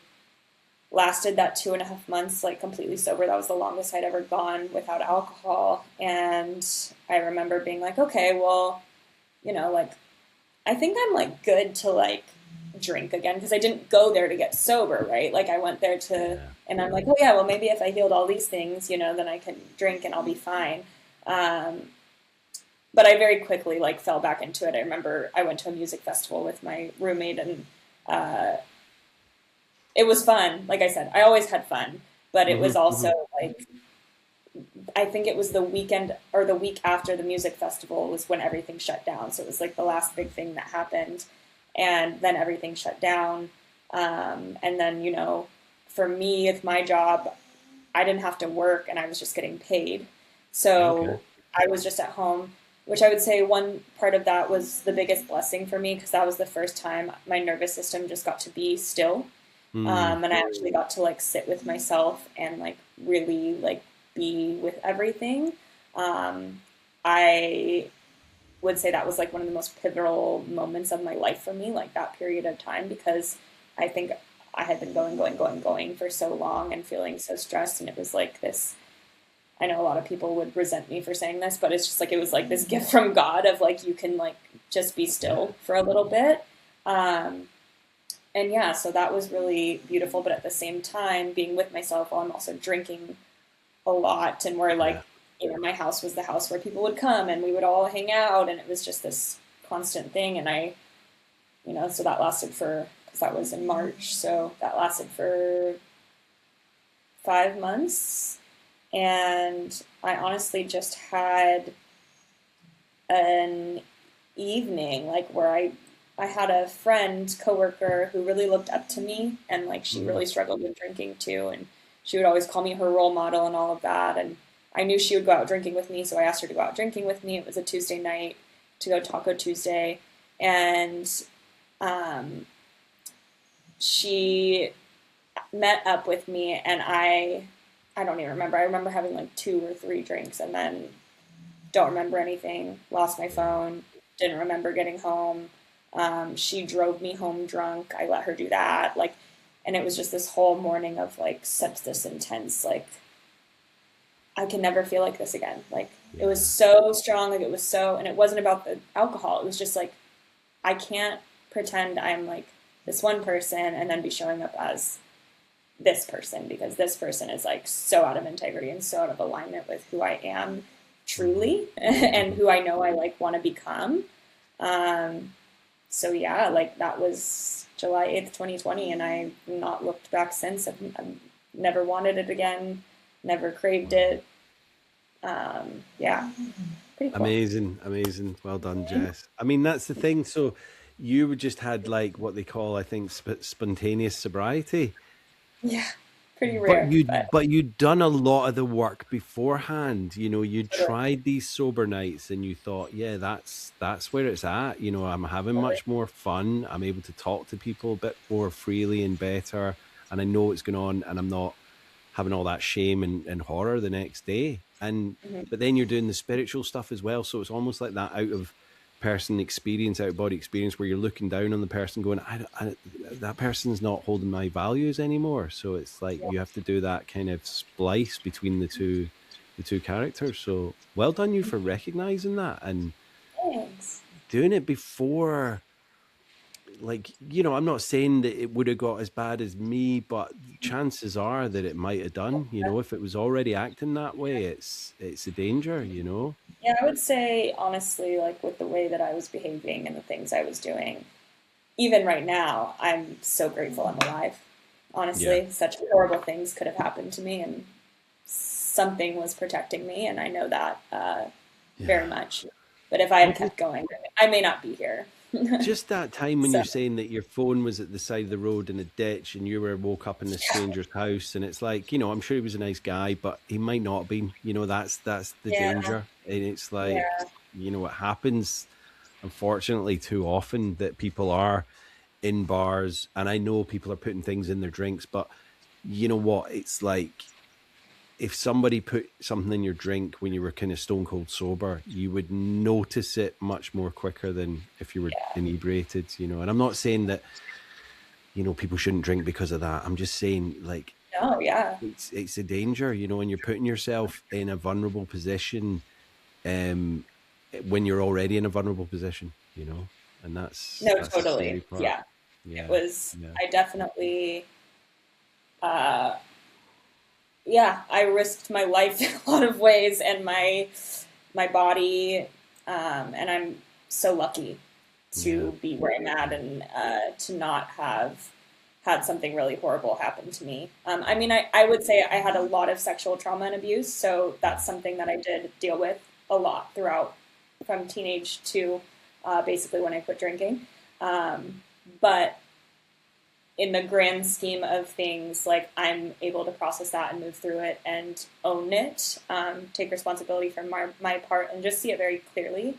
lasted that 2.5 months like completely sober. That was the longest I'd ever gone without alcohol. And I remember being like, okay, well, you know, like I think I'm like good to like drink again, because I didn't go there to get sober, right? Like I went there and I'm like, oh yeah, well maybe if I healed all these things, you know, then I can drink and I'll be fine. But I very quickly like fell back into it. I remember I went to a music festival with my roommate, and it was fun. Like I said, I always had fun, but it was also like, I think it was the weekend or the week after the music festival was when everything shut down. So it was like the last big thing that happened. And then everything shut down. And then, you know, for me, with my job, I didn't have to work and I was just getting paid. So I was just at home, which I would say one part of that was the biggest blessing for me, because that was the first time my nervous system just got to be still. And I actually got to like sit with myself and like really like be with everything. I would say that was like one of the most pivotal moments of my life for me, like that period of time, because I think I had been going for so long and feeling so stressed. And it was like this, I know a lot of people would resent me for saying this, but it's just like, it was like this gift from God of like, you can like just be still for a little bit. And yeah, so that was really beautiful. But at the same time, being with myself while I'm also drinking a lot, and we're like, you know, my house was the house where people would come and we would all hang out, and it was just this constant thing. And I, you know, so that lasted because that was in March, so that lasted for 5 months. And I honestly just had an evening like where I had a friend, coworker, who really looked up to me, and like she really struggled with drinking too, and she would always call me her role model and all of that. And I knew she would go out drinking with me, so I asked her to go out drinking with me. It was a Tuesday night to go Taco Tuesday, and she met up with me, and I don't even remember. I remember having like 2 or 3 drinks, and then don't remember anything. Lost my phone. Didn't remember getting home. She drove me home drunk. I let her do that. Like, and it was just this whole morning of like such this intense like I can never feel like this again. Like it was so strong. Like it was so, and it wasn't about the alcohol. It was just like, I can't pretend I'm like this one person and then be showing up as this person, because this person is like so out of integrity and so out of alignment with who I am truly and who I know I like want to become. So yeah, like that was July 8th, 2020, and I've not looked back since. I've never wanted it again, never craved it. Yeah, pretty cool. Amazing. Well done, Jess. I mean, that's the thing. So you just had like what they call, I think, spontaneous sobriety. Yeah, pretty rare, but But you'd done a lot of the work beforehand. You know, you'd totally, tried these sober nights and you thought, yeah, that's where it's at. You know, I'm having totally. much more fun. I'm able to talk to people a bit more freely and better. And I know what's going on, and I'm not having all that shame and horror the next day. And Mhm. but then you're doing the spiritual stuff as well. So it's almost like that out of person experience, out of body experience, where you're looking down on the person going, that person's not holding my values anymore. So it's like you have to do that kind of splice between the two characters. So well done you for recognizing that and Thanks. doing it before. Like, you know, I'm not saying that it would have got as bad as me, but chances are that it might have done. You know, if it was already acting that way, it's a danger, you know. Yeah, I would say honestly, like with the way that I was behaving and the things I was doing, even right now, I'm so grateful I'm alive. Yeah. Honestly, such horrible things could have happened to me, and something was protecting me, and I know that very Yeah. much. But if I had Well, kept going, I may not be here. just that time when you're So, saying that your phone was at the side of the road in a ditch and you were woke up in a yeah, stranger's house, and it's like, you know, I'm sure he was a nice guy, but he might not have been. You know, that's the yeah, danger. And it's like, yeah, you know, it happens unfortunately too often that people are in bars, and I know people are putting things in their drinks, but you know what? It's like if somebody put something in your drink when you were kind of stone cold sober, you would notice it much more quicker than if you were inebriated, you know. And I'm not saying that, you know, people shouldn't drink because of that. I'm just saying like no, yeah, it's a danger, you know, and you're putting yourself in a vulnerable position um when you're already in a vulnerable position, you know, and no, that's the scary totally, part. yeah. It Yeah. was. Yeah. I definitely. Uh, yeah, I risked my life in a lot of ways and my body, and I'm so lucky Yeah. to be where I'm at and to not have had something really horrible happen to me. I mean, I would say I had a lot of sexual trauma and abuse, so that's something that I did deal with a lot throughout from teenage to basically when I quit drinking. But in the grand scheme of things, like I'm able to process that and move through it and own it, take responsibility for my part and just see it very clearly.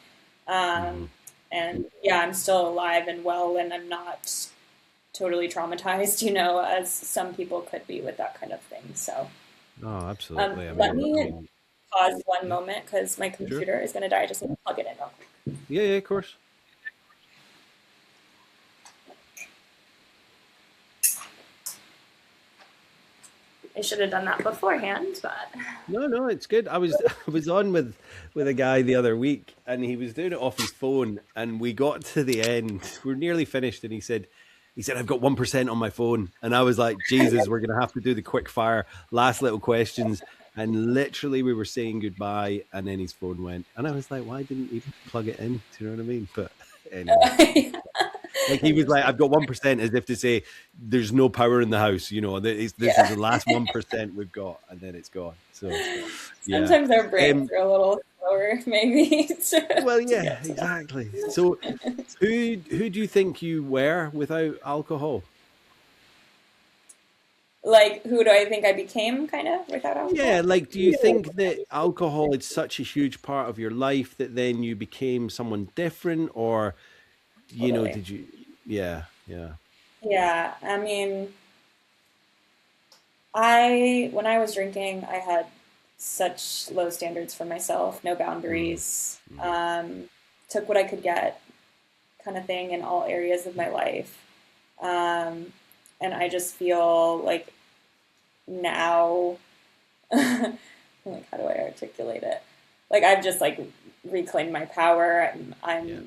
Hmm. Um, and yeah, I'm still alive and well, and I'm not totally traumatized, you know, as some people could be with that kind of thing. So Oh, absolutely. let I me mean, pause one yeah, moment because my sure. computer is going to die. I just need to plug it in real quick. Yeah, yeah, of course. I should have done that beforehand, but No, no, it's good. I was on with a guy the other week, and he was doing it off his phone, and we got to the end. We're nearly finished, and he said I've got 1% on my phone, and I was like, Jesus, we're gonna have to do the quick fire last little questions. And literally, we were saying goodbye, and then his phone went, and I was like, why didn't he plug it in? Do you know what I mean? But anyway. Like he was like, interesting. I've got 1%, as if to say there's no power in the house, you know, this is Yeah. the last 1% we've got, and then it's gone. So yeah. Sometimes our brains Um, are a little slower, maybe, well, to yeah, get to that. exactly. So who do you think you were without alcohol? Like, who do I think I became kind of without Yeah, alcohol? like do you think that alcohol is such a huge part of your life that then you became someone different, or you know, Totally. did you yeah, yeah. Yeah. I mean, when I was drinking, I had such low standards for myself, no Mm, boundaries, mm, took what I could get kind of thing in all areas of my life. Um, and I just feel like now like, how do I articulate it? Like, I've just like reclaimed my power. Yeah.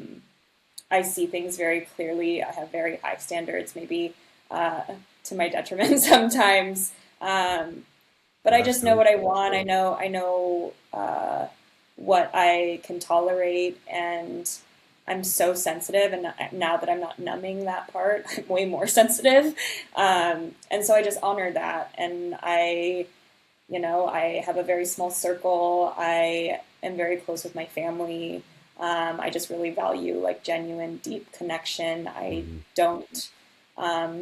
I see things very clearly. I have very high standards, maybe to my detriment sometimes. But I just know what I want. I know what I can tolerate, and I'm so sensitive. And now that I'm not numbing that part, I'm way more sensitive. And so I just honor that. And I have a very small circle. I am very close with my family. I just really value like genuine, deep connection. I don't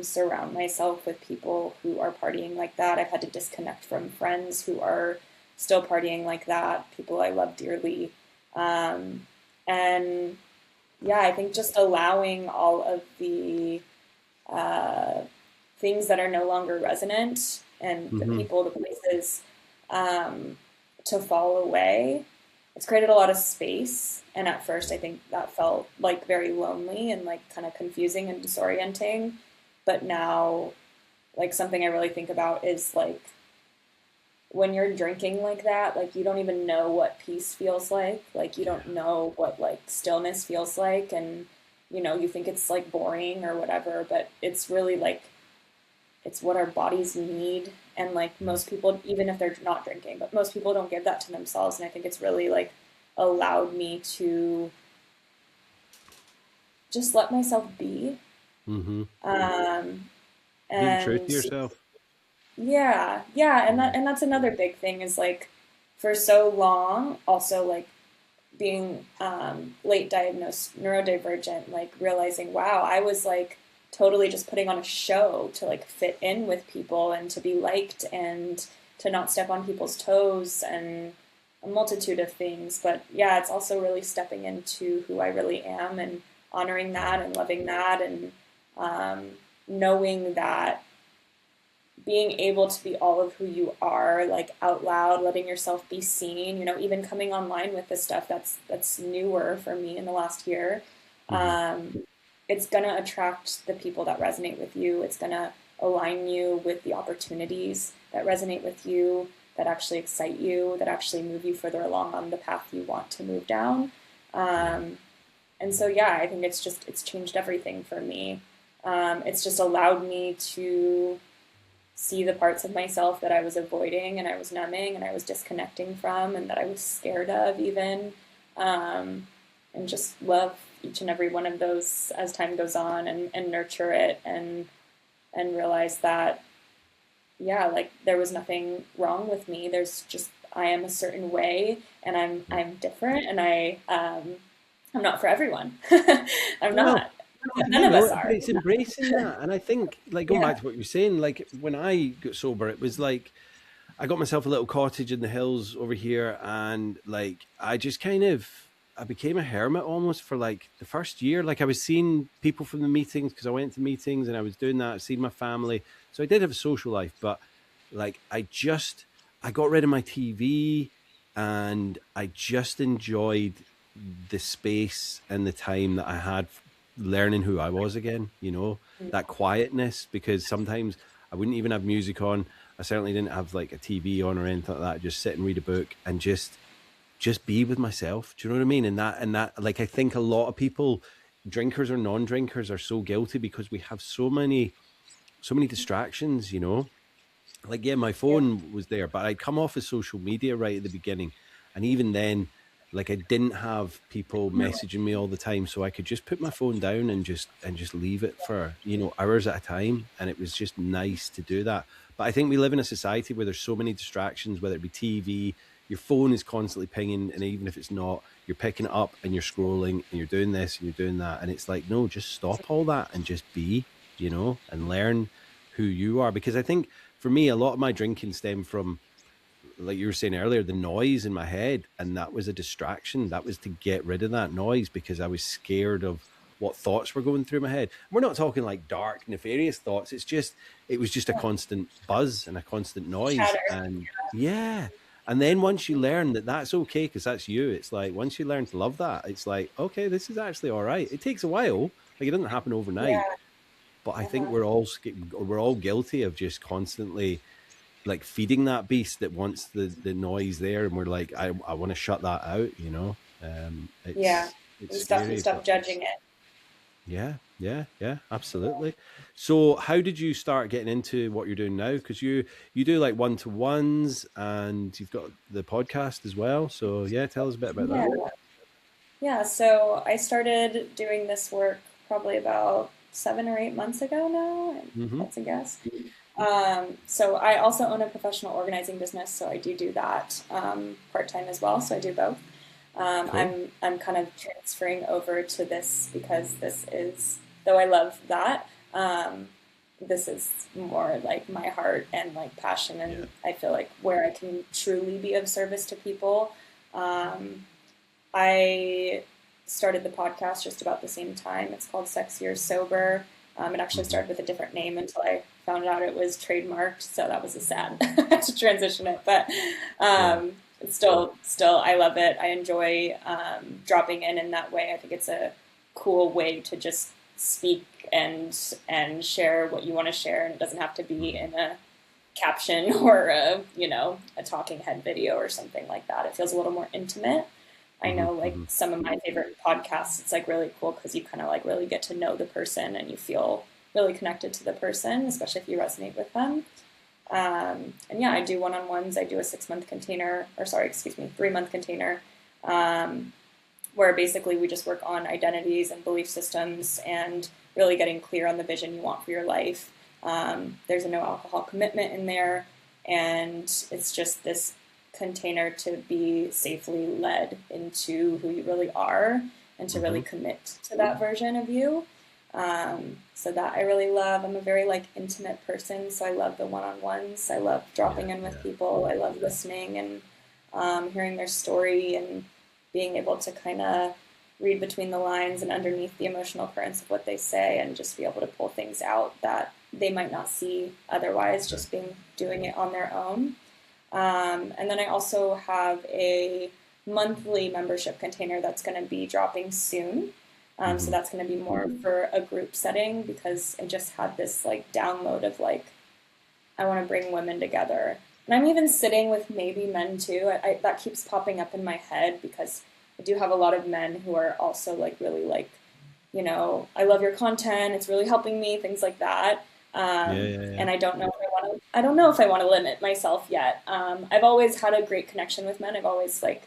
surround myself with people who are partying like that. I've had to disconnect from friends who are still partying like that, people I love dearly. And yeah, I think just allowing all of the things that are no longer resonant and the people, the places to fall away. It's created a lot of space. And at first, I think that felt like very lonely and like kind of confusing and disorienting. But now, like something I really think about is like when you're drinking like that, like you don't even know what peace feels like you don't know what like stillness feels like. And, you think it's like boring or whatever, but it's really like, it's what our bodies need. And like most people, even if they're not drinking, but most people don't give that to themselves. And I think it's really like allowed me to just let myself be. And Being true to yourself. yeah, and that's another big thing is like for so long, also like being late diagnosed neurodivergent, like realizing, wow, I was like totally just putting on a show to like fit in with people and to be liked and to not step on people's toes and a multitude of things. But yeah, it's also really stepping into who I really am and honoring that and loving that and knowing that being able to be all of who you are, like out loud, letting yourself be seen, even coming online with this stuff that's newer for me in the last year. It's going to attract the people that resonate with you. It's going to align you with the opportunities that resonate with you, that actually excite you, that actually move you further along on the path you want to move down. And so, yeah, I think it's changed everything for me. It's just allowed me to see the parts of myself that I was avoiding and I was numbing and I was disconnecting from and that I was scared of even, and just love each and every one of those as time goes on and nurture it and realize that, yeah, like there was nothing wrong with me. There's just, I am a certain way and I'm different and I'm not for everyone. I'm not. None of us are. It's embracing that. And I think, like, going back to what you were saying, like, when I got sober, it was like, I got myself a little cottage in the hills over here. And, like, I just I became a hermit almost for, like, the first year. Like, I was seeing people from the meetings because I went to meetings and I was doing that, seeing my family. So I did have a social life. But, like, I got rid of my TV and I just enjoyed the space and the time that I had learning who I was again, that quietness, because sometimes I wouldn't even have music on. I certainly didn't have like a TV on or anything like that. I'd just sit and read a book and just be with myself. Do you know what I mean? And that, like, I think a lot of people, drinkers or non-drinkers, are so guilty because we have so many distractions, like, yeah, my phone was there, but I'd come off of social media right at the beginning. And even then, like, I didn't have people messaging me all the time, so I could just put my phone down and just leave it for, hours at a time. And it was just nice to do that. But I think we live in a society where there's so many distractions, whether it be TV, your phone is constantly pinging. And even if it's not, you're picking it up and you're scrolling and you're doing this and you're doing that. And it's like, no, just stop all that and just be, and learn who you are. Because I think for me, a lot of my drinking stemmed from, like you were saying earlier, the noise in my head. And that was a distraction. That was to get rid of that noise because I was scared of what thoughts were going through my head. We're not talking like dark, nefarious thoughts. It was just a constant buzz and a constant noise. Chatter. And yeah. And then once you learn that that's okay, because that's you, it's like, once you learn to love that, it's like, okay, this is actually all right. It takes a while. Like, it doesn't happen overnight. But I think we're all guilty of just constantly like feeding that beast that wants the noise there, and we're like, I want to shut that out, you know. Yeah. It's You stop scary, but judging it. yeah, absolutely. So how did you start getting into what you're doing now? Because you do like one-to-ones, and you've got the podcast as well, so yeah, tell us a bit about Yeah. that. Yeah, so I started doing this work probably about 7 or 8 months ago now. Mm-hmm. That's a guess. So I also own a professional organizing business, so I do that part time as well. So I do both. Cool. I'm kind of transferring over to this because this is, though I love that, this is more like my heart and like passion, Yeah. and I feel like where I can truly be of service to people. Um, I started the podcast just about the same time. It's called Sexier Sober. It actually Mm-hmm. started with a different name until I found out it was trademarked, so that was a sad to transition it. But Yeah. it's still, I love it. I enjoy dropping in that way. I think it's a cool way to just speak and share what you want to share, and it doesn't have to be Mm-hmm. in a caption or a talking head video or something like that. It feels a little more intimate. I Mm-hmm. know like Mm-hmm. some of my favorite podcasts, it's like really cool because you kind of like really get to know the person and you feel really connected to the person, especially if you resonate with them. And yeah, I do one-on-ones. I do a 6-month container, or sorry, excuse me, 3-month container, um, where basically we just work on identities and belief systems and really getting clear on the vision you want for your life. There's a no alcohol commitment in there, and it's just this container to be safely led into who you really are and to Mm-hmm. really commit to that version of you. So that I really love. I'm a very like intimate person, so I love the one-on-ones. I love Yeah. dropping in with Yeah. people. I love listening and hearing their story and being able to kind of read between the lines and underneath the emotional currents of what they say and just be able to pull things out that they might not see otherwise, Yeah. just being doing it on their own. And then I also have a monthly membership container that's going to be dropping soon. So Mm-hmm. that's going to be more for a group setting because I just had this like download of like I want to bring women together. And I'm even sitting with maybe men too. That keeps popping up in my head because I do have a lot of men who are also like really like, I love your content. It's really helping me, things like that. Yeah. Yeah. Yeah. And I don't know if I want to. I don't know if I want to limit myself yet. I've always had a great connection with men. I've always like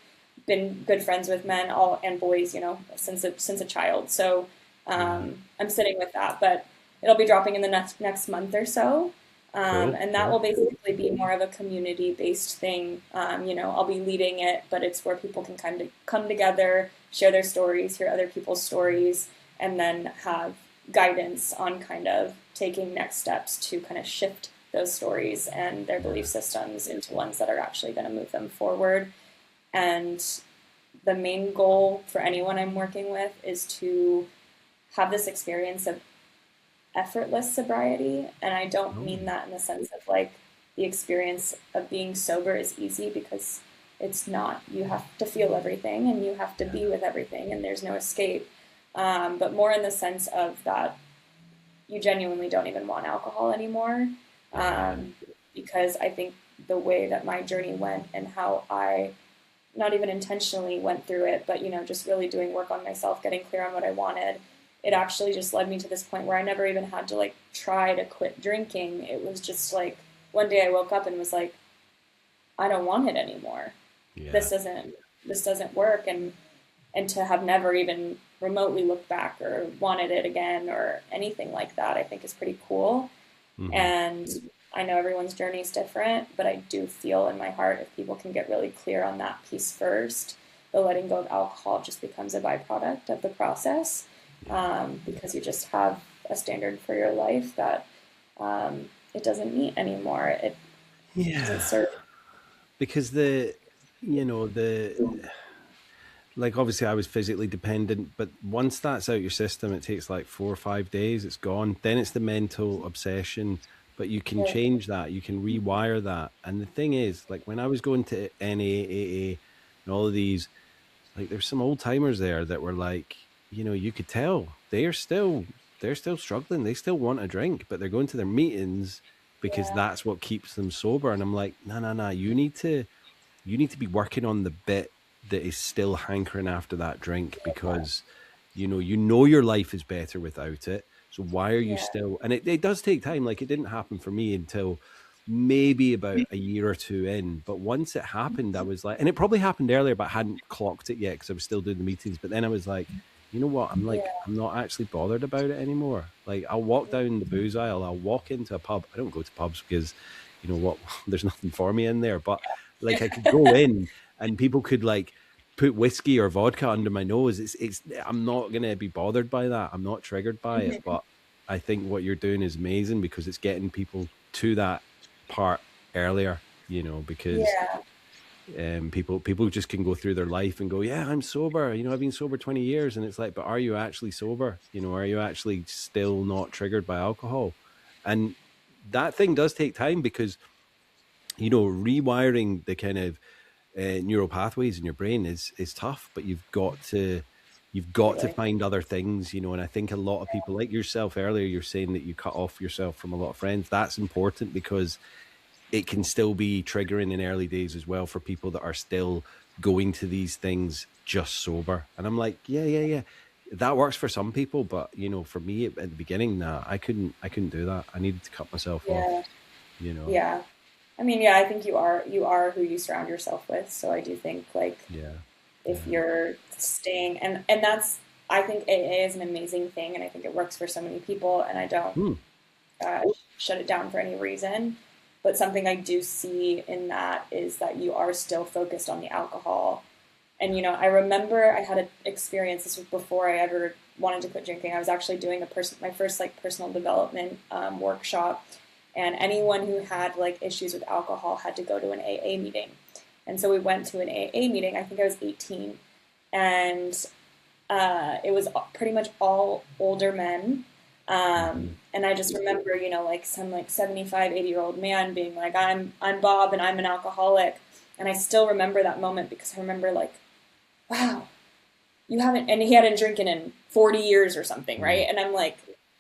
been good friends with men, all and boys, since a child. So Yeah. I'm sitting with that, but it'll be dropping in the next month or so. Cool. And that Cool. will basically be more of a community based thing. I'll be leading it, but it's where people can kind of come together, share their stories, hear other people's stories, and then have guidance on kind of taking next steps to kind of shift those stories and their belief Yeah. systems into ones that are actually going to move them forward. And the main goal for anyone I'm working with is to have this experience of effortless sobriety. And I don't Oh. mean that in the sense of like the experience of being sober is easy because it's not. You have to feel everything and you have to Yeah. be with everything and there's no escape. But more in the sense of that you genuinely don't even want alcohol anymore. Yeah. Um, because I think the way that my journey went and how I not even intentionally went through it, but just really doing work on myself, getting clear on what I wanted, it actually just led me to this point where I never even had to like try to quit drinking. It was just like one day I woke up and was like, I don't want it anymore. Yeah. This doesn't work, and to have never even remotely looked back or wanted it again or anything like that, I think is pretty cool. Mm-hmm. And I know everyone's journey is different, but I do feel in my heart if people can get really clear on that piece first, the letting go of alcohol just becomes a byproduct of the process Yeah. because you just have a standard for your life that it doesn't meet anymore. It doesn't Yeah. serve. Because the like obviously I was physically dependent, but once that's out your system, it takes like 4 or 5 days, it's gone. Then it's the mental obsession, but you can Yeah. change that, you can rewire that. And the thing is, like when I was going to NAAA and all of these, like there's some old timers there that were like, you could tell they're still struggling. They still want a drink, but they're going to their meetings because Yeah. that's what keeps them sober. And I'm like, no, you need to be working on the bit that is still hankering after that drink, because you know your life is better without it. So why are you Yeah. still? And it does take time. Like, it didn't happen for me until maybe about a year or two in. But once it happened, I was like, and it probably happened earlier, but I hadn't clocked it yet because I was still doing the meetings. But then I was like, you know what? I'm Yeah. like, I'm not actually bothered about it anymore. Like, I'll walk down the booze aisle, I'll walk into a pub. I don't go to pubs because, you know what, there's nothing for me in there. But like, I could go in and people could like put whiskey or vodka under my nose. It's I'm not gonna be bothered by that. I'm not triggered by it. But I think what you're doing is amazing, because it's getting people to that part earlier, because Yeah. people just can go through their life and go, yeah, I'm sober, I've been sober 20 years, and it's like, but are you actually sober? Are you actually still not triggered by alcohol? And that thing does take time, because rewiring the kind of neural pathways in your brain is tough, but you've got to Totally. find other things, and I think a lot of people, like yourself earlier, you're saying that you cut off yourself from a lot of friends. That's important, because it can still be triggering in early days as well for people that are still going to these things just sober. And I'm like, yeah, that works for some people, but for me at the beginning, nah, I couldn't do that. I needed to cut myself off. Yeah. Yeah. I mean, yeah, I think you are who you surround yourself with. So I do think like Yeah, if yeah. you're staying and that's I think AA is an amazing thing and I think it works for so many people and I don't Hmm. uh, shut it down for any reason. But something I do see in that is that you are still focused on the alcohol. And I remember I had an experience. This was before I ever wanted to quit drinking. I was actually doing my first like personal development workshop, and anyone who had like issues with alcohol had to go to an AA meeting. And so we went to an AA meeting. I think I was 18, and it was pretty much all older men. Mm-hmm. And I just remember, like some like 75, 80-year-old man being like, I'm Bob and I'm an alcoholic. And I still remember that moment because I remember like, wow, you haven't, and he hadn't drinking in 40 years or something, Mm-hmm. right? And I'm like,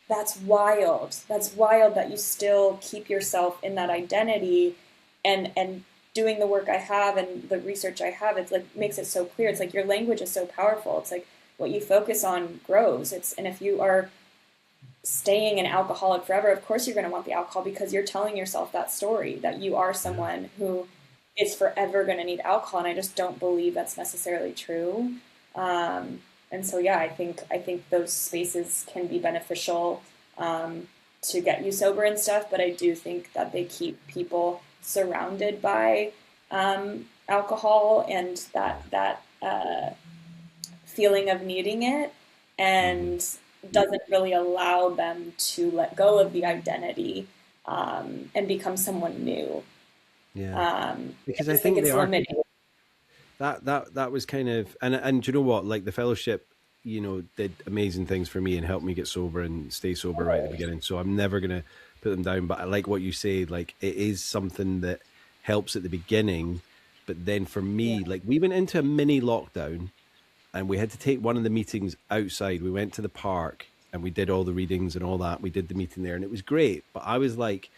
that's wild. That's wild that you still keep yourself in that identity and doing the work I have and the research I have, it's like makes it so clear. It's like your language is so powerful. It's like what you focus on grows. And if you are staying an alcoholic forever, of course you're going to want the alcohol because you're telling yourself that story that you are Yeah. someone who is forever going to need alcohol. And I just don't believe that's necessarily true. Um, and so, yeah, I think those spaces can be beneficial to get you sober and stuff. But I do think that they keep people surrounded by alcohol and Yeah. that feeling of needing it, Mm-hmm. and doesn't really allow them to let go of the identity and become someone new. Yeah. I Because I just think think they it's are. limiting. That was kind of, and do you know what, like the fellowship, did amazing things for me and helped me get sober and stay sober right at the beginning, so I'm never gonna put them down. But I like what you say, like it is something that helps at the beginning, but then for Yeah, me, like we went into a mini lockdown and we had to take one of the meetings outside. We went to the park and we did all the readings and all that. We did the meeting there and it was great, but I was like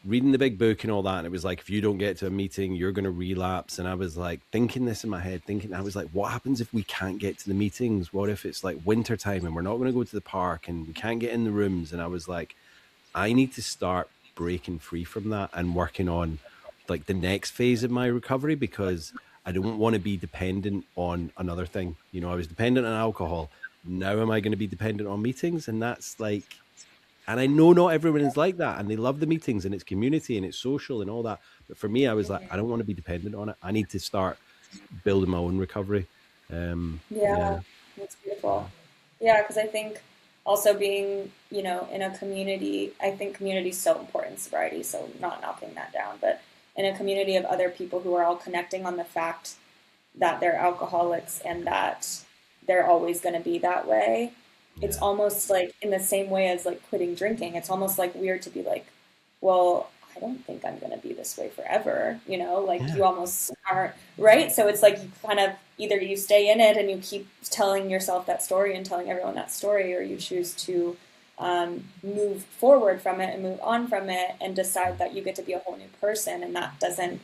reading the big book and all that, and it was like, if you don't get to a meeting, you're going to relapse. And I was like thinking this in my head, I was like, what happens if we can't get to the meetings? What if it's like winter time and we're not going to go to the park and we can't get in the rooms? And I was like, I need to start breaking free from that and working on like the next phase of my recovery, because I don't want to be dependent on another thing. I was dependent on alcohol. Now am I going to be dependent on meetings? And that's like, and I know not everyone is like that, and they love the meetings and it's community and it's social and all that. But for me, I was like, I don't want to be dependent on it. I need to start building my own recovery. Yeah, yeah, that's beautiful. Yeah, because I think also being, in a community, I think community is so important in sobriety, so not knocking that down, but in a community of other people who are all connecting on the fact that they're alcoholics and that they're always going to be that way. It's yeah, almost like in the same way as like quitting drinking. It's almost like weird to be like, well, I don't think I'm going to be this way forever. Like yeah, you almost aren't right. So it's like you kind of either you stay in it and you keep telling yourself that story and telling everyone that story, or you choose to move forward from it and move on from it and decide that you get to be a whole new person, and that doesn't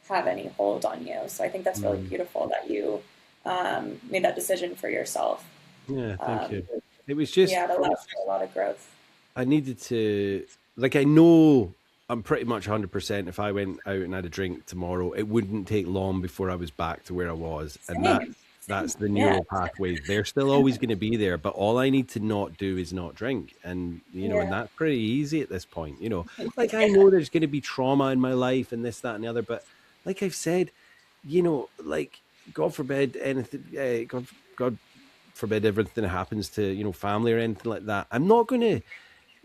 have any hold on you. So I think that's really beautiful that you made that decision for yourself. Yeah, thank you. It was just, yeah, it allows for a lot of growth. I needed to, like, I know I'm pretty much 100%. If I went out and had a drink tomorrow, it wouldn't take long before I was back to where I was. And that's the neural pathways. They're still always going to be there, but all I need to not do is not drink. And, you know, and that's pretty easy at this point, you know, like I know there's going to be trauma in my life and this, that, and the other, but like I've said, you know, like, God forbid anything, God forbid everything happens to, you know, family or anything like that. I'm not going to,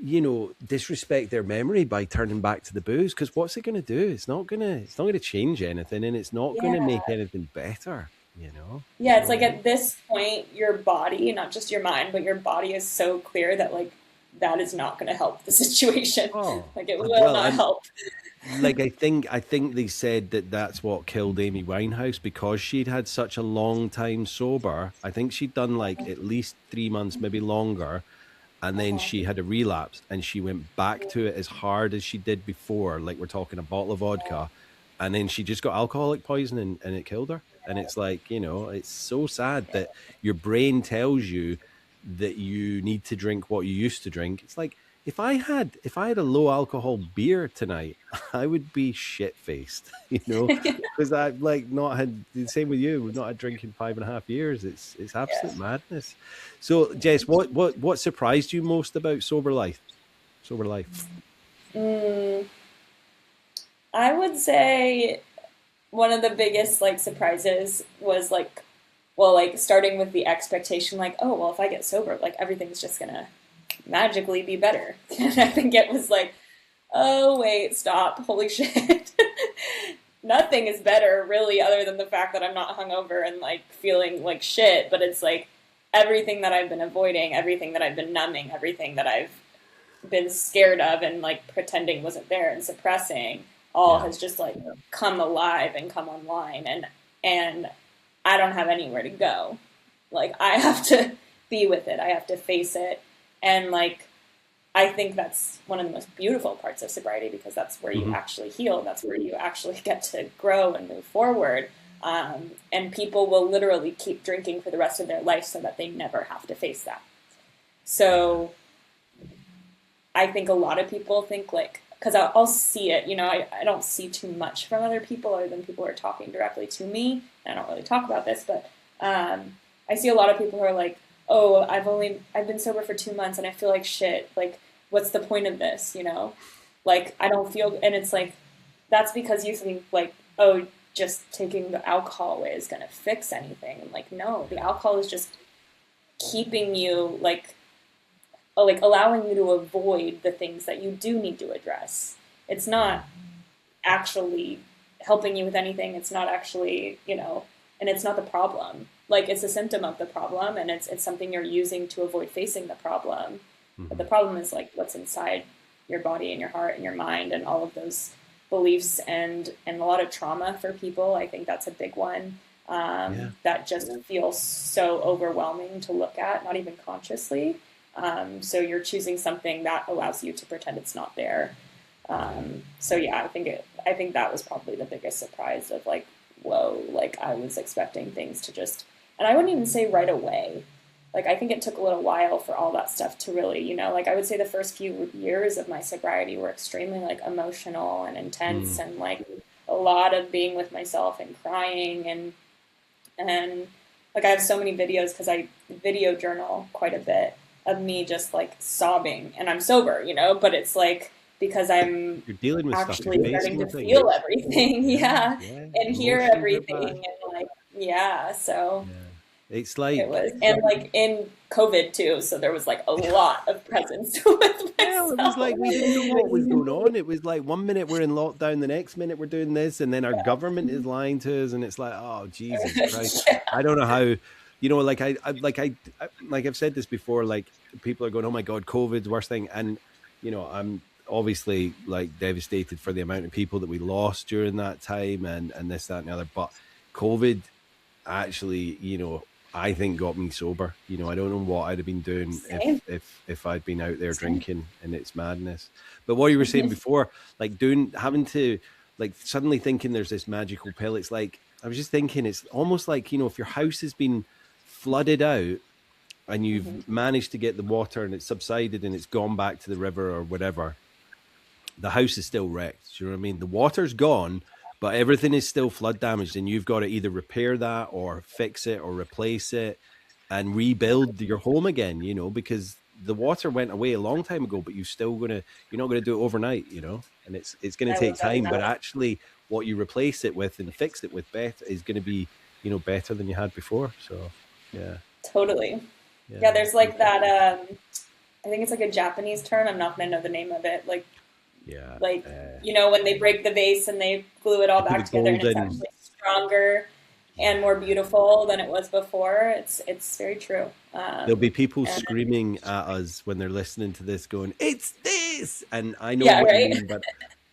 you know, disrespect their memory by turning back to the booze, because what's it going to do? It's not going to change anything, and it's not going to make anything better, you know? Yeah, it's like at this point, your body, not just your mind, but your body is so clear that like that is not going to help the situation. Like it will not help. Like I think they said that that's what killed Amy Winehouse, because she'd had such a long time sober. I think she'd done like at least 3 months, maybe longer. And then she had a relapse and she went back to it as hard as she did before. Like we're talking a bottle of vodka. And then she just got alcoholic poisoning and it killed her. And it's like, you know, it's so sad that your brain tells you that you need to drink what you used to drink. It's like, if I had a low alcohol beer tonight, I would be shit faced, you know, because I've like not had the same with you. We've not had drinking 5.5 years. It's absolute madness. So, Jess, what surprised you most about sober life? I would say one of the biggest like surprises was like, well, like starting with the expectation, like, oh, well, if I get sober, like everything's just gonna magically be better. And I think it was like, oh wait, stop, holy shit. Nothing is better really, other than the fact that I'm not hungover and like feeling like shit. But it's like everything that I've been avoiding, everything that I've been numbing, everything that I've been scared of and like pretending wasn't there and suppressing, all has just like come alive and come online, and I don't have anywhere to go. Like I have to be with it. I have to face it. And like, I think that's one of the most beautiful parts of sobriety, because that's where you actually heal. That's where you actually get to grow and move forward. And people will literally keep drinking for the rest of their life so that they never have to face that. So I think a lot of people think like, because I'll see it, you know, I don't see too much from other people other than people who are talking directly to me. I don't really talk about this, but I see a lot of people who are like, oh, I've been sober for 2 months and I feel like shit. Like, what's the point of this? You know, like I don't feel, and it's like, that's because you think like, oh, just taking the alcohol away is going to fix anything. And like, no, the alcohol is just keeping you like allowing you to avoid the things that you do need to address. It's not actually helping you with anything. It's not actually, you know, and it's not the problem. Like it's a symptom of the problem, and it's something you're using to avoid facing the problem. But the problem is like what's inside your body and your heart and your mind and all of those beliefs and a lot of trauma for people. I think that's a big one that just feels so overwhelming to look at, not even consciously. So you're choosing something that allows you to pretend it's not there. So yeah, I think that was probably the biggest surprise of like, whoa, like I was expecting things to just, and I wouldn't even say right away. Like, I think it took a little while for all that stuff to really, you know, like I would say the first few years of my sobriety were extremely like emotional and intense and like a lot of being with myself and crying and like I have so many videos because I video journal quite a bit of me just like sobbing, and I'm sober, you know, but it's like because I'm You're dealing with actually stuff starting to feel everything, and hear everything, and like, so it's like it was, and like in COVID too, so there was like a lot of presence with myself. Well, it was like we didn't know what was going on. It was like 1 minute we're in lockdown, the next minute we're doing this, and then our government is lying to us, and it's like, oh Jesus Christ! I don't know how, you know, like I've said this before, like people are going, oh my God, COVID's worst thing, and you know, I'm obviously like devastated for the amount of people that we lost during that time, and this, that, and the other. But COVID actually, you know, I think got me sober. You know, I don't know what I'd have been doing Same. if I'd been out there Same. drinking, and it's madness. But what you were saying before, like having to, like, suddenly thinking there's this magical pill. It's like, I was just thinking, it's almost like, you know, if your house has been flooded out and you've managed to get the water and it's subsided and it's gone back to the river or whatever, the house is still wrecked. Do you know what I mean? The water's gone, but everything is still flood damaged, and you've got to either repair that or fix it or replace it and rebuild your home again, you know, because the water went away a long time ago, but you're not going to do it overnight, you know, and it's going to I take love that time, but analogy. actually what you replace it with and fix it with better is going to be, you know, better than you had before. So yeah. Totally. Yeah, Yeah. there's like that, I think it's like a Japanese term. I'm not going to know the name of it. Yeah. Like, you know, when they break the vase and they glue it all The back together and it's golden, actually stronger and more beautiful than it was before. It's very true. there'll be people And screaming at us when they're listening to this going, "It's this!" And I know yeah, what you right. mean, but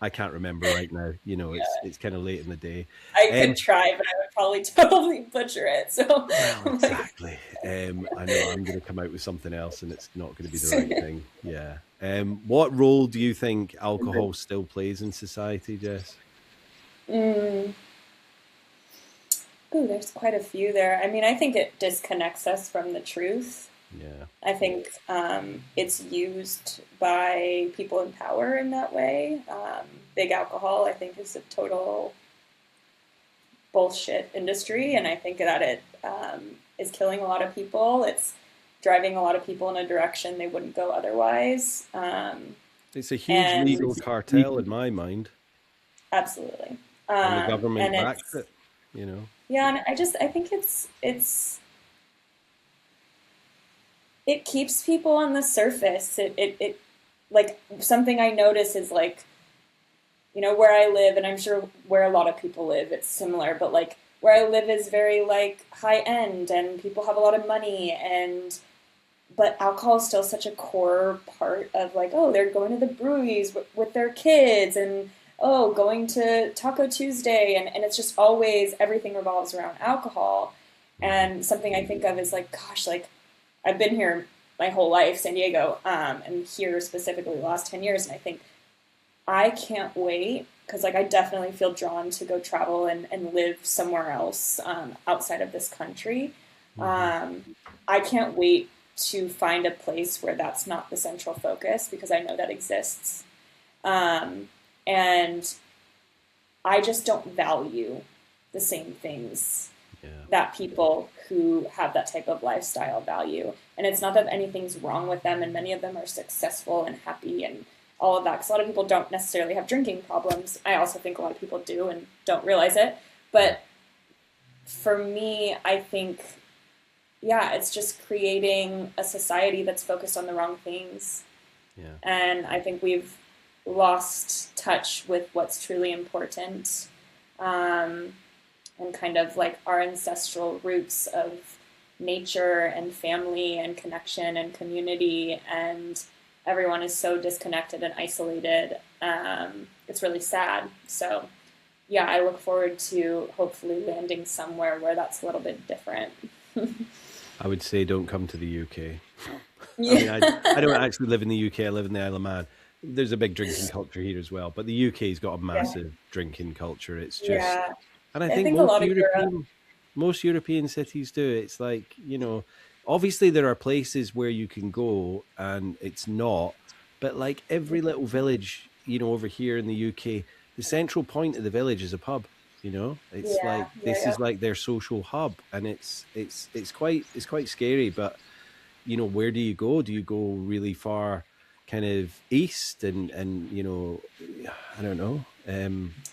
I can't remember right now. You know, it's kind of late in the day. I could Um, try, but I would probably totally butcher it. So, well, like, exactly. I know I'm going to come out with something else, and it's not going to be the right thing. Yeah. What role do you think alcohol still plays in society, Jess? mm, ooh, there's quite a few there. I mean, I think it disconnects us from the truth. Yeah. I think it's used by people in power in that way. Big alcohol, I think, is a total bullshit industry, and I think that it is killing a lot of people. It's driving a lot of people in a direction they wouldn't go otherwise. It's a huge And legal cartel in my mind, absolutely, and the government and backs it's it. You know. yeah, and I think it keeps people on the surface. It like something I notice is like, you know, where I live, and I'm sure where a lot of people live, it's similar, but like where I live is very like high end and people have a lot of money, and but alcohol is still such a core part of like, oh, they're going to the breweries with their kids, and oh, going to Taco Tuesday, and it's just always everything revolves around alcohol. Mhm. And something I think of is like, gosh, like I've been here my whole life, San Diego, and here specifically the last 10 years, and I think I can't wait because like I definitely feel drawn to go travel and live somewhere else outside of this country. Mhm. Um, I can't wait to find a place where that's not the central focus because I know that exists. Um, and I just don't value the same things Yeah. that people who have that type of lifestyle value. And it's not that anything's wrong with them, and many of them are successful and happy and all of that. Because a lot of people don't necessarily have drinking problems. I also think a lot of people do and don't realize it. But for me, I think, yeah, it's just creating a society that's focused on the wrong things. Yeah. And I think we've lost touch with what's truly important. Um, and kind of like our ancestral roots of nature and family and connection and community, and everyone is so disconnected and isolated. It's really sad. So yeah, I look forward to hopefully landing somewhere where that's a little bit different. I would say don't come to the UK. I mean, I don't Yeah. actually live in the UK. I live in the Isle of Man. There's a big drinking culture here as well, but the UK's got a Yeah. massive drinking culture. It's just, Yeah. and I I think think a lot of Europe. most European cities do. It's like, you know, obviously there are places where you can go and it's not, but like every little village, you know, over here in the UK, the central point of the village is a pub. You know, it's Yeah. like Yeah. this Yeah. is like their social hub, and it's quite scary. But you know, where do you go? Do you go really far, kind of east, and you know, I don't know. Yeah,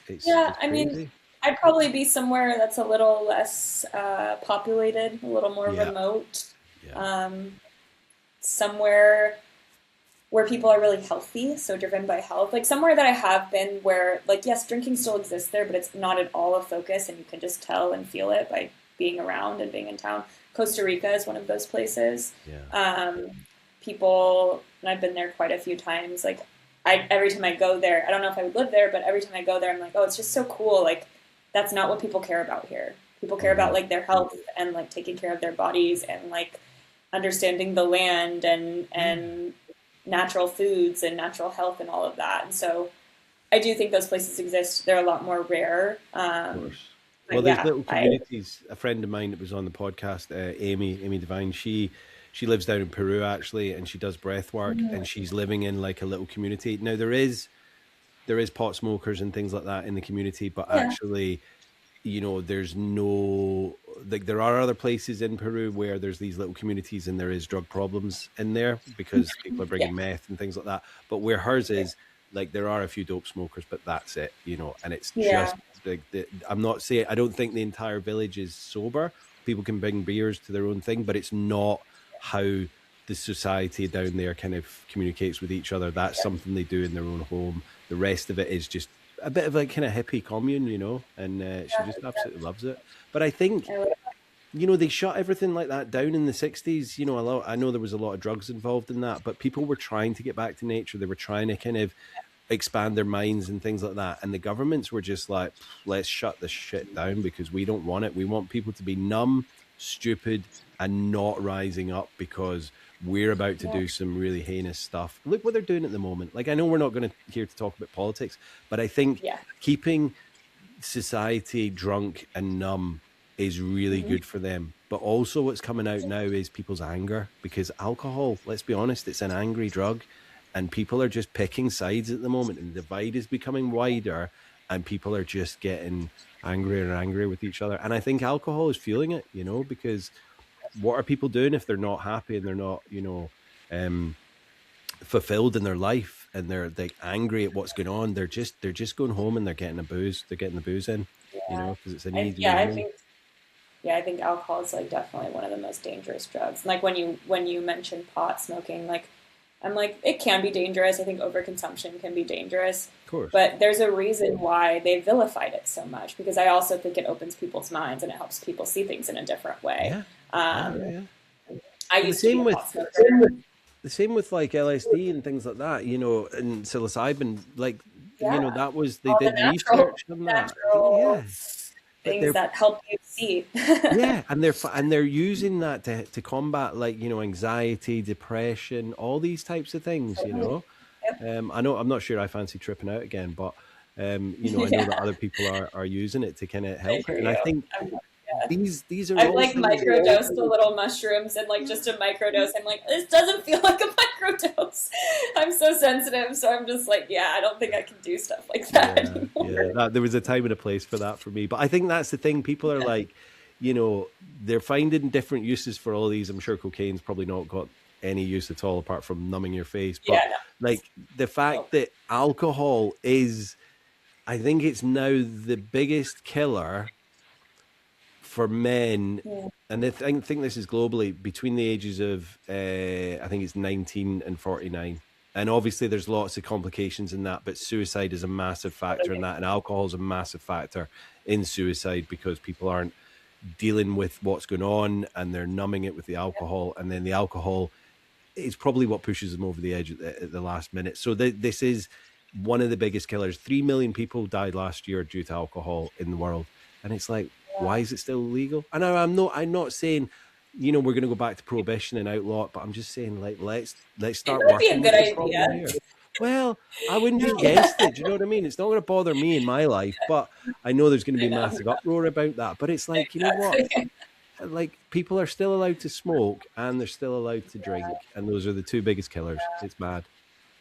It's I mean, crazy. I'd probably be somewhere that's a little less populated, a little more Yeah, remote, yeah, um, somewhere where people are really healthy, so driven by health. Like somewhere that I have been where, like, yes, drinking still exists there, but it's not at all a focus, and you can just tell and feel it by being around and being in town. Costa Rica is one of those places. yeah. People, and I've been there quite a few times. Like, every time I go there, I don't know if I would live there, but every time I go there, I'm like, oh, it's just so cool. Like, that's not what people care about here. People care about like their health and like taking care of their bodies and like understanding the land and natural foods and natural health and all of that. And so I do think those places exist. They're a lot more rare. Of course. Well, there's little communities. A friend of mine that was on the podcast, Amy Devine, she lives down in Peru actually, and she does breath work, and she's living in like a little community. Now there is pot smokers and things like that in the community, but actually, you know, there's no, like, there are other places in Peru where there's these little communities and there is drug problems in there because people are bringing meth and things like that. But where hers is, like, there are a few dope smokers, but that's it, you know, and it's just like, I'm not saying, I don't think the entire village is sober. People can bring beers to their own thing, but it's not how the society down there kind of communicates with each other. That's something they do in their own home. The rest of it is just a bit of a kind of hippie commune, you know, and she just absolutely loves it. But I think, you know, they shut everything like that down in the 60s. You know, I know there was a lot of drugs involved in that, but people were trying to get back to nature. They were trying to kind of expand their minds and things like that. And the governments were just like, let's shut this shit down because we don't want it. We want people to be numb, stupid, and not rising up because we're about to do some really heinous stuff. Look what they're doing at the moment. Like, I know we're not going to here to talk about politics, but I think keeping society drunk and numb is really good for them. But also what's coming out now is people's anger, because alcohol, let's be honest, it's an angry drug, and people are just picking sides at the moment, and the divide is becoming wider, and people are just getting angrier and angrier with each other. And I think alcohol is fueling it, you know, because what are people doing if they're not happy and they're not, you know, fulfilled in their life, and they're like angry at what's going on? They're just going home and they're getting the booze in, you know, because it's a need. I think alcohol is like definitely one of the most dangerous drugs. And like when you mentioned pot smoking, like, I'm like, it can be dangerous. I think overconsumption can be dangerous. Of course. But there's a reason why they vilified it so much, because I also think it opens people's minds and it helps people see things in a different way. I used to be a pot smoker. The same with like LSD and things like that, you know, and psilocybin, like, you know, that was, they did research on that. Things that help you see. and they're using that to combat, like, you know, anxiety, depression, all these types of things, you know. I'm not sure I fancy tripping out again, but you know, I know that other people are using it to kind of help it. And I think these are, I've like microdosed a little mushrooms, and like just a microdose, I'm like, this doesn't feel like a microdose. I'm so sensitive, so I'm just like, I don't think I can do stuff like that anymore. There was a time and a place for that for me, but I think that's the thing. People are like, you know, they're finding different uses for all these. I'm sure cocaine's probably not got any use at all apart from numbing your face, but like the fact that alcohol is, I think it's now the biggest killer for men, and I think this is globally, between the ages of I think it's 19 and 49. And obviously there's lots of complications in that, but suicide is a massive factor in that, and alcohol is a massive factor in suicide because people aren't dealing with what's going on and they're numbing it with the alcohol, and then the alcohol is probably what pushes them over the edge at the last minute. So this is one of the biggest killers. 3 million people died last year due to alcohol in the world, and it's like, why is it still illegal? And I'm not saying, you know, we're going to go back to prohibition and outlaw it, but I'm just saying, like, let's start working. Be a good idea. Well, I wouldn't be against it. Do you know what I mean? It's not going to bother me in my life, but I know there's going to be massive uproar about that. But it's like, you know what? Like, people are still allowed to smoke and they're still allowed to drink, and those are the two biggest killers. It's bad.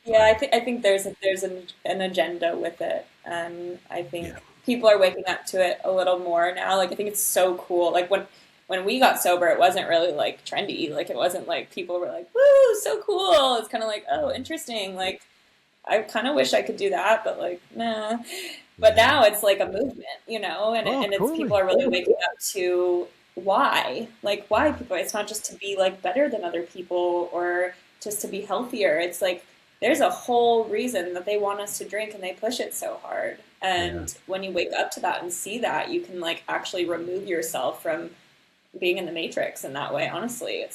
Yeah, I think there's an agenda with it, and I think people are waking up to it a little more now. Like, I think it's so cool. Like when we got sober, it wasn't really like trendy. Like, it wasn't like people were like, "Woo, so cool." It's kind of like, "Oh, interesting." Like, I kind of wish I could do that, but like, nah. But now it's like a movement, you know, and it's people are really waking up to why people. It's not just to be like better than other people or just to be healthier. It's like, there's a whole reason that they want us to drink, and they push it so hard. And when you wake up to that and see that, you can like actually remove yourself from being in the matrix in that way. Honestly,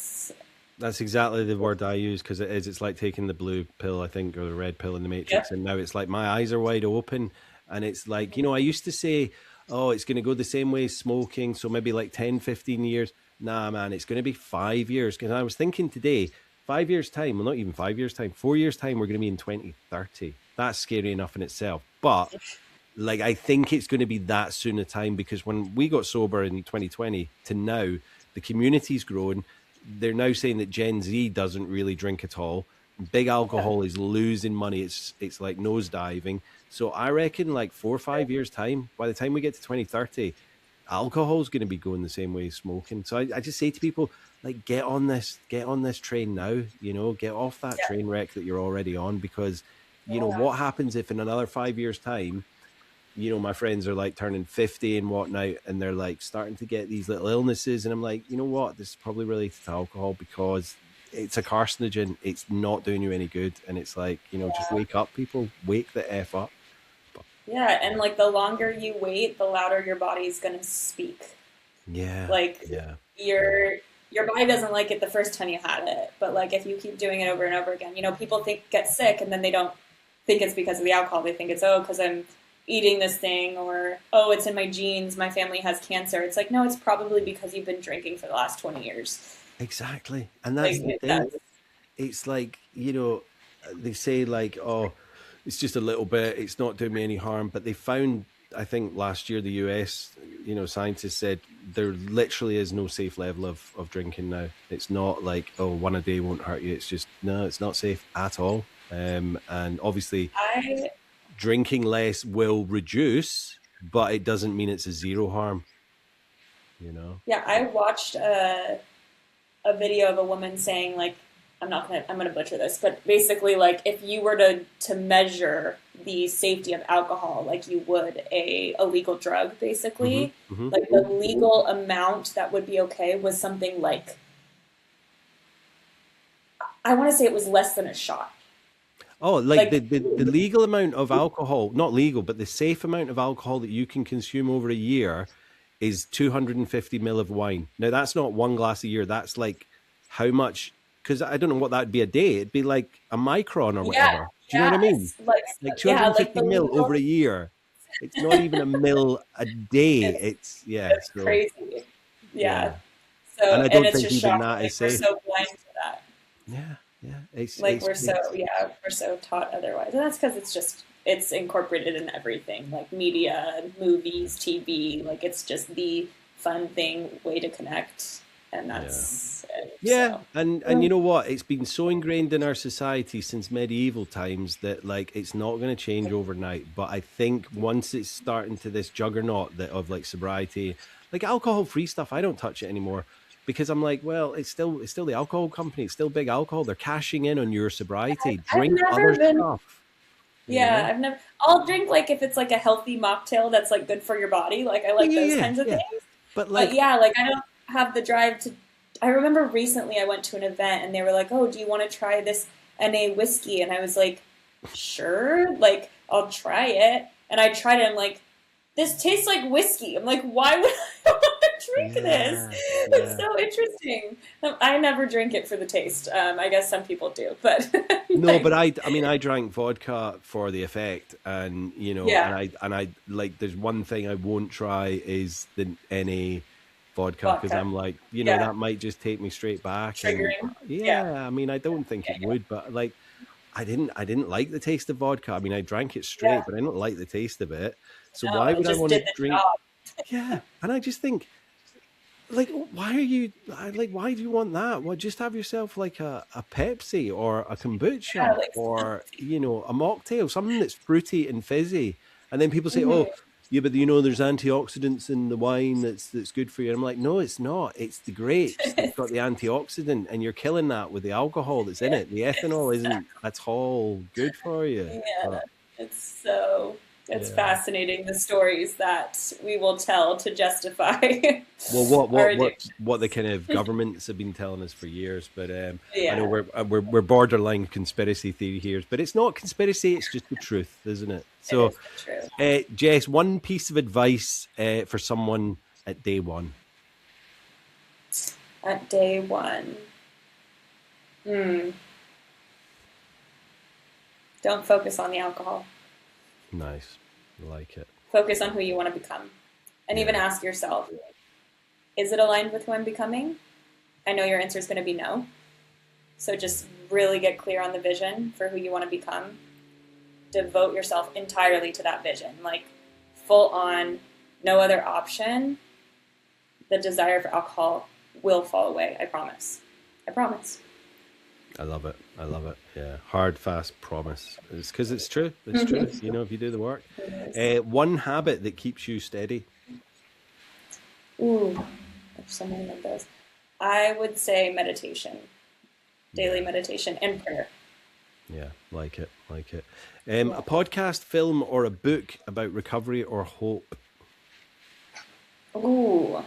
that's exactly the word I use, because it's like taking the blue pill, I think, or the red pill in the matrix. And now it's like my eyes are wide open, and it's like, you know, I used to say, oh, it's going to go the same way as smoking. So maybe like 10, 15 years. Nah, man, it's going to be 5 years. Because I was thinking today, 5 years' time, well, not even 5 years' time, 4 years' time, we're going to be in 2030. That's scary enough in itself. But like, I think it's going to be that soon a time, because when we got sober in 2020 to now, the community's grown. They're now saying that Gen Z doesn't really drink at all. Big alcohol is losing money. It's like nosediving. So I reckon like 4 or 5 years time, by the time we get to 2030, alcohol is going to be going the same way as smoking. So I just say to people, like, get on this train now, get off that train wreck that you're already on, because what happens if in another 5 years time, my friends are like turning 50 and whatnot, and they're like starting to get these little illnesses. And I'm like, you know what? This is probably related to alcohol, because it's a carcinogen. It's not doing you any good. And it's like, just wake up, people. Wake the F up. Yeah, and like the longer you wait, the louder your body's gonna speak. Yeah. Like Yeah. your body doesn't like it the first time you had it, but like if you keep doing it over and over again, people get sick and then they don't think it's because of the alcohol. They think it's, oh, because I'm eating this thing, or, oh, it's in my genes, my family has cancer. It's like, no, it's probably because you've been drinking for the last 20 years. Exactly. And that's the thing. It's like, they say like, oh, it's just a little bit, it's not doing me any harm. But they found, I think last year, the US, scientists said there literally is no safe level of drinking now. It's not like, oh, one a day won't hurt you. It's just, no, it's not safe at all. And obviously drinking less will reduce, but it doesn't mean it's a zero harm, Yeah, I watched a video of a woman saying, like, I'm gonna butcher this, but basically, like, if you were to measure the safety of alcohol like you would a illegal drug, basically, like the legal amount that would be okay was something like, I want to say it was less than a shot. Oh, like the legal amount of alcohol, not legal, but the safe amount of alcohol that you can consume over a year is 250 ml of wine. Now, that's not one glass a year. That's like how much, because I don't know what that would be a day. It'd be like a micron or whatever. Do you know what I mean? Like 250 ml over a year. It's not even a mil a day. It's crazy. Yeah. So, and I don't it's think just even shocking. that is safe. We're so blind to that. Yeah. It's we're so taught otherwise, and that's because it's incorporated in everything, like media, movies, TV. Like, it's just the fun way to connect, and that's it. So. And you know what? It's been so ingrained in our society since medieval times that, like, it's not going to change overnight. But I think once it's starting to this juggernaut of like sobriety, like alcohol-free stuff, I don't touch it anymore. Because I'm like, well, it's still the alcohol company. It's still big alcohol. They're cashing in on your sobriety. Drink other stuff. Yeah, I'll drink, like, if it's like a healthy mocktail that's like good for your body. Like, I like those kinds of things. But like, I don't have the drive to. I remember recently I went to an event and they were like, oh, do you want to try this NA whiskey? And I was like, sure, like, I'll try it. And I tried it. I'm like, this tastes like whiskey. I'm like, why would I want to drink this? It's so interesting. I never drink it for the taste. I guess some people do, but no. But I drank vodka for the effect, and and I like. There's one thing I won't try is the NA vodka, because I'm like, that might just take me straight back. Triggering. And, I mean, I don't think it would, but like, I didn't like the taste of vodka. I mean, I drank it straight, but I didn't like the taste of it. So why would I want to drink? Yeah, and I just think, like, why do you want that? Well, just have yourself like a Pepsi or a kombucha or a mocktail, something that's fruity and fizzy. And then people say, oh, yeah, but there's antioxidants in the wine that's good for you. And I'm like, no, it's not. It's the grapes that's got the antioxidant, and you're killing that with the alcohol that's in it. The ethanol isn't at all good for you. Yeah, it's fascinating, the stories that we will tell to justify. Well, what the kind of governments have been telling us for years, but I know we're borderline conspiracy theory here, but it's not conspiracy; it's just the truth, isn't it? So, Jess, one piece of advice for someone at day one. At day one, don't focus on the alcohol. Nice. I like it. Focus on who you want to become. And even ask yourself, is it aligned with who I'm becoming? I know your answer is going to be no. So just really get clear on the vision for who you want to become. Devote yourself entirely to that vision, like full on, no other option. The desire for alcohol will fall away. I promise. I promise. I love it. I love it. Yeah. Hard, fast promise. It's because it's true. It's true. You know, if you do the work. One habit that keeps you steady. Ooh, there's so many of those. I would say meditation, daily meditation and prayer. Yeah, like it. A podcast, film, or a book about recovery or hope? Ooh,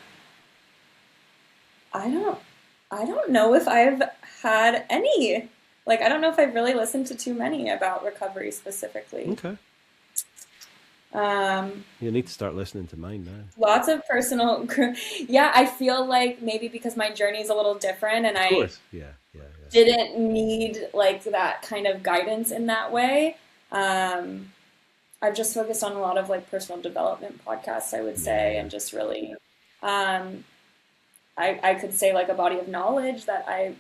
I don't know if I've had any. Like, I don't know if I've really listened to too many about recovery specifically. Okay. You need to start listening to mine now. Lots of personal. Yeah, I feel like maybe because my journey is a little different, and I didn't need like that kind of guidance in that way. I've just focused on a lot of like personal development podcasts, I would say, and just really, I could say like a body of knowledge that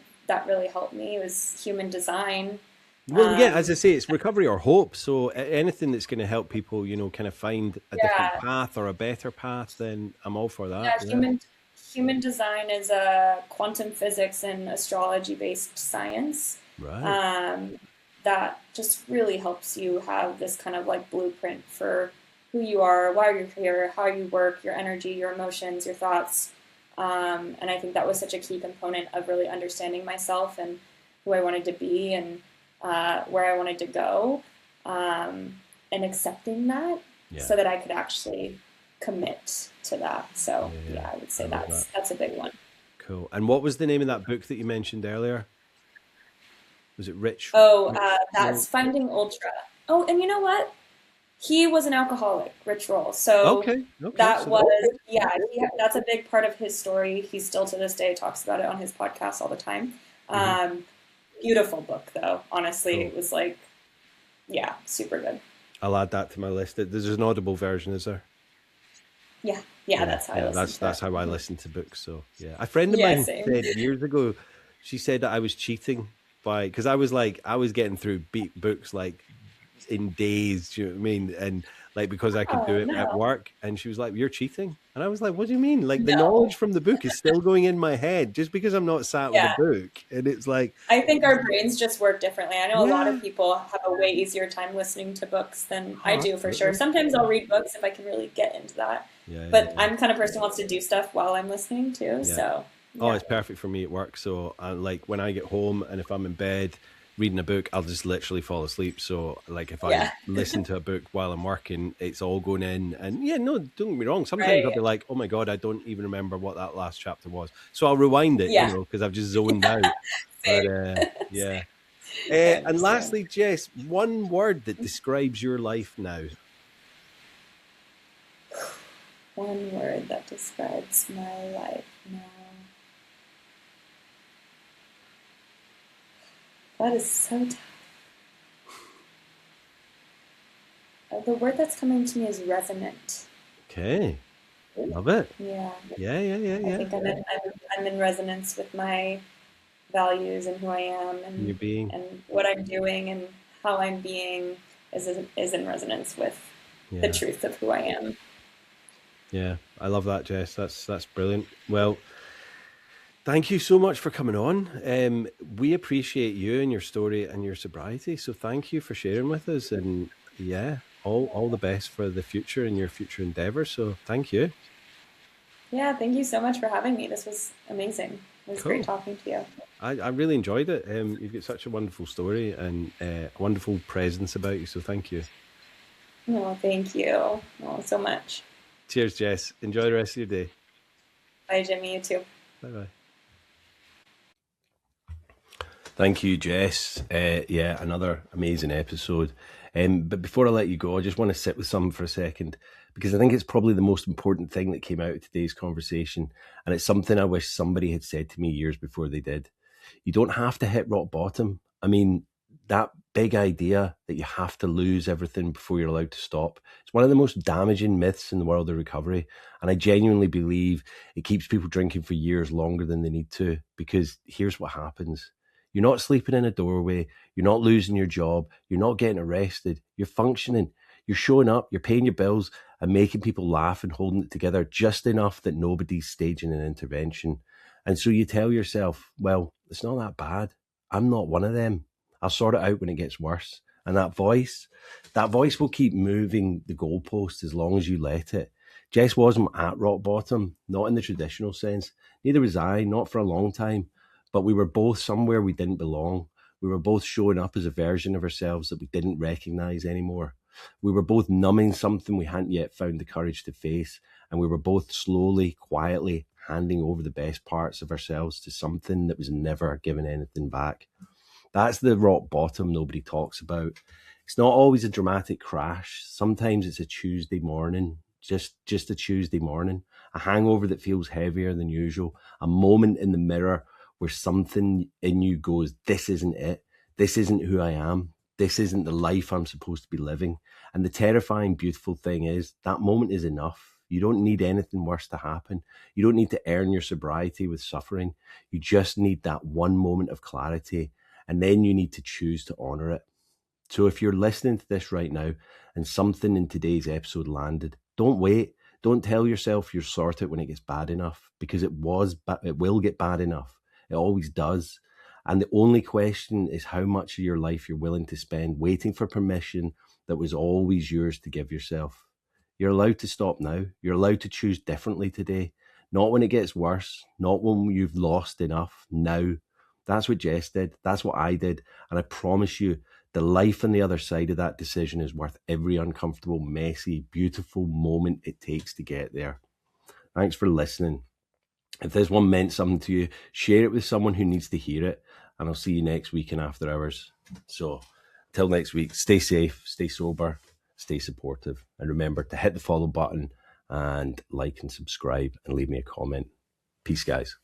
really helped me was human design. Well, yeah, as I say, it's recovery or hope. So anything that's going to help people, you know, kind of find a different path or a better path, then I'm all for that. Yeah, human design is a quantum physics and astrology based science. Right. That just really helps you have this kind of like blueprint for who you are, why you're here, how you work, your energy, your emotions, your thoughts. And I think that was such a key component of really understanding myself and who I wanted to be and where I wanted to go, and accepting that so that I could actually commit to that. So I would say that's a big one. Cool. And what was the name of that book that you mentioned earlier? Was it Rich? That's Finding Ultra. Oh, and you know what? He was an alcoholic, Rich Roll. So that was, that's a big part of his story. He still to this day talks about it on his podcast all the time. Beautiful book, though. Honestly, It was like, super good. I'll add that to my list. There's an Audible version, is there? Yeah, that's how I listen. That's how I listen to books. So a friend of mine said years ago, she said that I was cheating because I was getting through beat books like in days. Do you know what I mean? And like because I could do it at work, and she was like, "You're cheating," and I was like, "What do you mean? Like the knowledge from the book is still going in my head just because I'm not sat with a book." And it's like, I think our brains just work differently. I know a lot of people have a way easier time listening to books than I do, for sure. Sometimes I'll read books if I can really get into that. But I'm the kind of person who wants to do stuff while I'm listening too. So it's perfect for me at work. So like when I get home and if I'm in bed reading a book, I'll just literally fall asleep. So like if I listen to a book while I'm working, it's all going in. And don't get me wrong. Sometimes I'll be like, oh my God, I don't even remember what that last chapter was. So I'll rewind it, because I've just zoned out. But, and lastly, Jess, one word that describes your life now. One word that describes my life now. That is so tough. The word that's coming to me is resonant. Okay. Love it. Yeah. Yeah. I think I'm in resonance with my values and who I am and your being. And what I'm doing and how I'm being is in resonance with the truth of who I am. Yeah, I love that, Jess. That's brilliant. Well, thank you so much for coming on. We appreciate you and your story and your sobriety. So thank you for sharing with us. And all the best for the future and your future endeavors. So thank you. Yeah, thank you so much for having me. This was amazing. It was great talking to you. I really enjoyed it. You've got such a wonderful story and a wonderful presence about you. So thank you. Oh, thank you. So much. Cheers, Jess. Enjoy the rest of your day. Bye, Jimmy. You too. Bye-bye. Thank you, Jess. Another amazing episode. But before I let you go, I just want to sit with something for a second because I think it's probably the most important thing that came out of today's conversation. And it's something I wish somebody had said to me years before they did. You don't have to hit rock bottom. I mean, that big idea that you have to lose everything before you're allowed to stop. It's one of the most damaging myths in the world of recovery. And I genuinely believe it keeps people drinking for years longer than they need to, because here's what happens. You're not sleeping in a doorway. You're not losing your job. You're not getting arrested. You're functioning. You're showing up. You're paying your bills and making people laugh and holding it together just enough that nobody's staging an intervention. And so you tell yourself, well, it's not that bad. I'm not one of them. I'll sort it out when it gets worse. And that voice will keep moving the goalpost as long as you let it. Jess wasn't at rock bottom, not in the traditional sense. Neither was I, not for a long time. But we were both somewhere we didn't belong. We were both showing up as a version of ourselves that we didn't recognize anymore. We were both numbing something we hadn't yet found the courage to face. And we were both slowly, quietly handing over the best parts of ourselves to something that was never giving anything back. That's the rock bottom nobody talks about. It's not always a dramatic crash. Sometimes it's a Tuesday morning, just a Tuesday morning, a hangover that feels heavier than usual, a moment in the mirror where something in you goes, this isn't it. This isn't who I am. This isn't the life I'm supposed to be living. And the terrifying, beautiful thing is that moment is enough. You don't need anything worse to happen. You don't need to earn your sobriety with suffering. You just need that one moment of clarity. And then you need to choose to honor it. So if you're listening to this right now and something in today's episode landed, don't wait. Don't tell yourself you'll sort it when it gets bad enough, because it will get bad enough. It always does. And the only question is how much of your life you're willing to spend waiting for permission that was always yours to give yourself. You're allowed to stop now. You're allowed to choose differently today. Not when it gets worse. Not when you've lost enough. Now. That's what Jess did. That's what I did. And I promise you, the life on the other side of that decision is worth every uncomfortable, messy, beautiful moment it takes to get there. Thanks for listening. If this one meant something to you, share it with someone who needs to hear it. And I'll see you next week in After Hours. So until next week, stay safe, stay sober, stay supportive. And remember to hit the follow button and like and subscribe and leave me a comment. Peace, guys.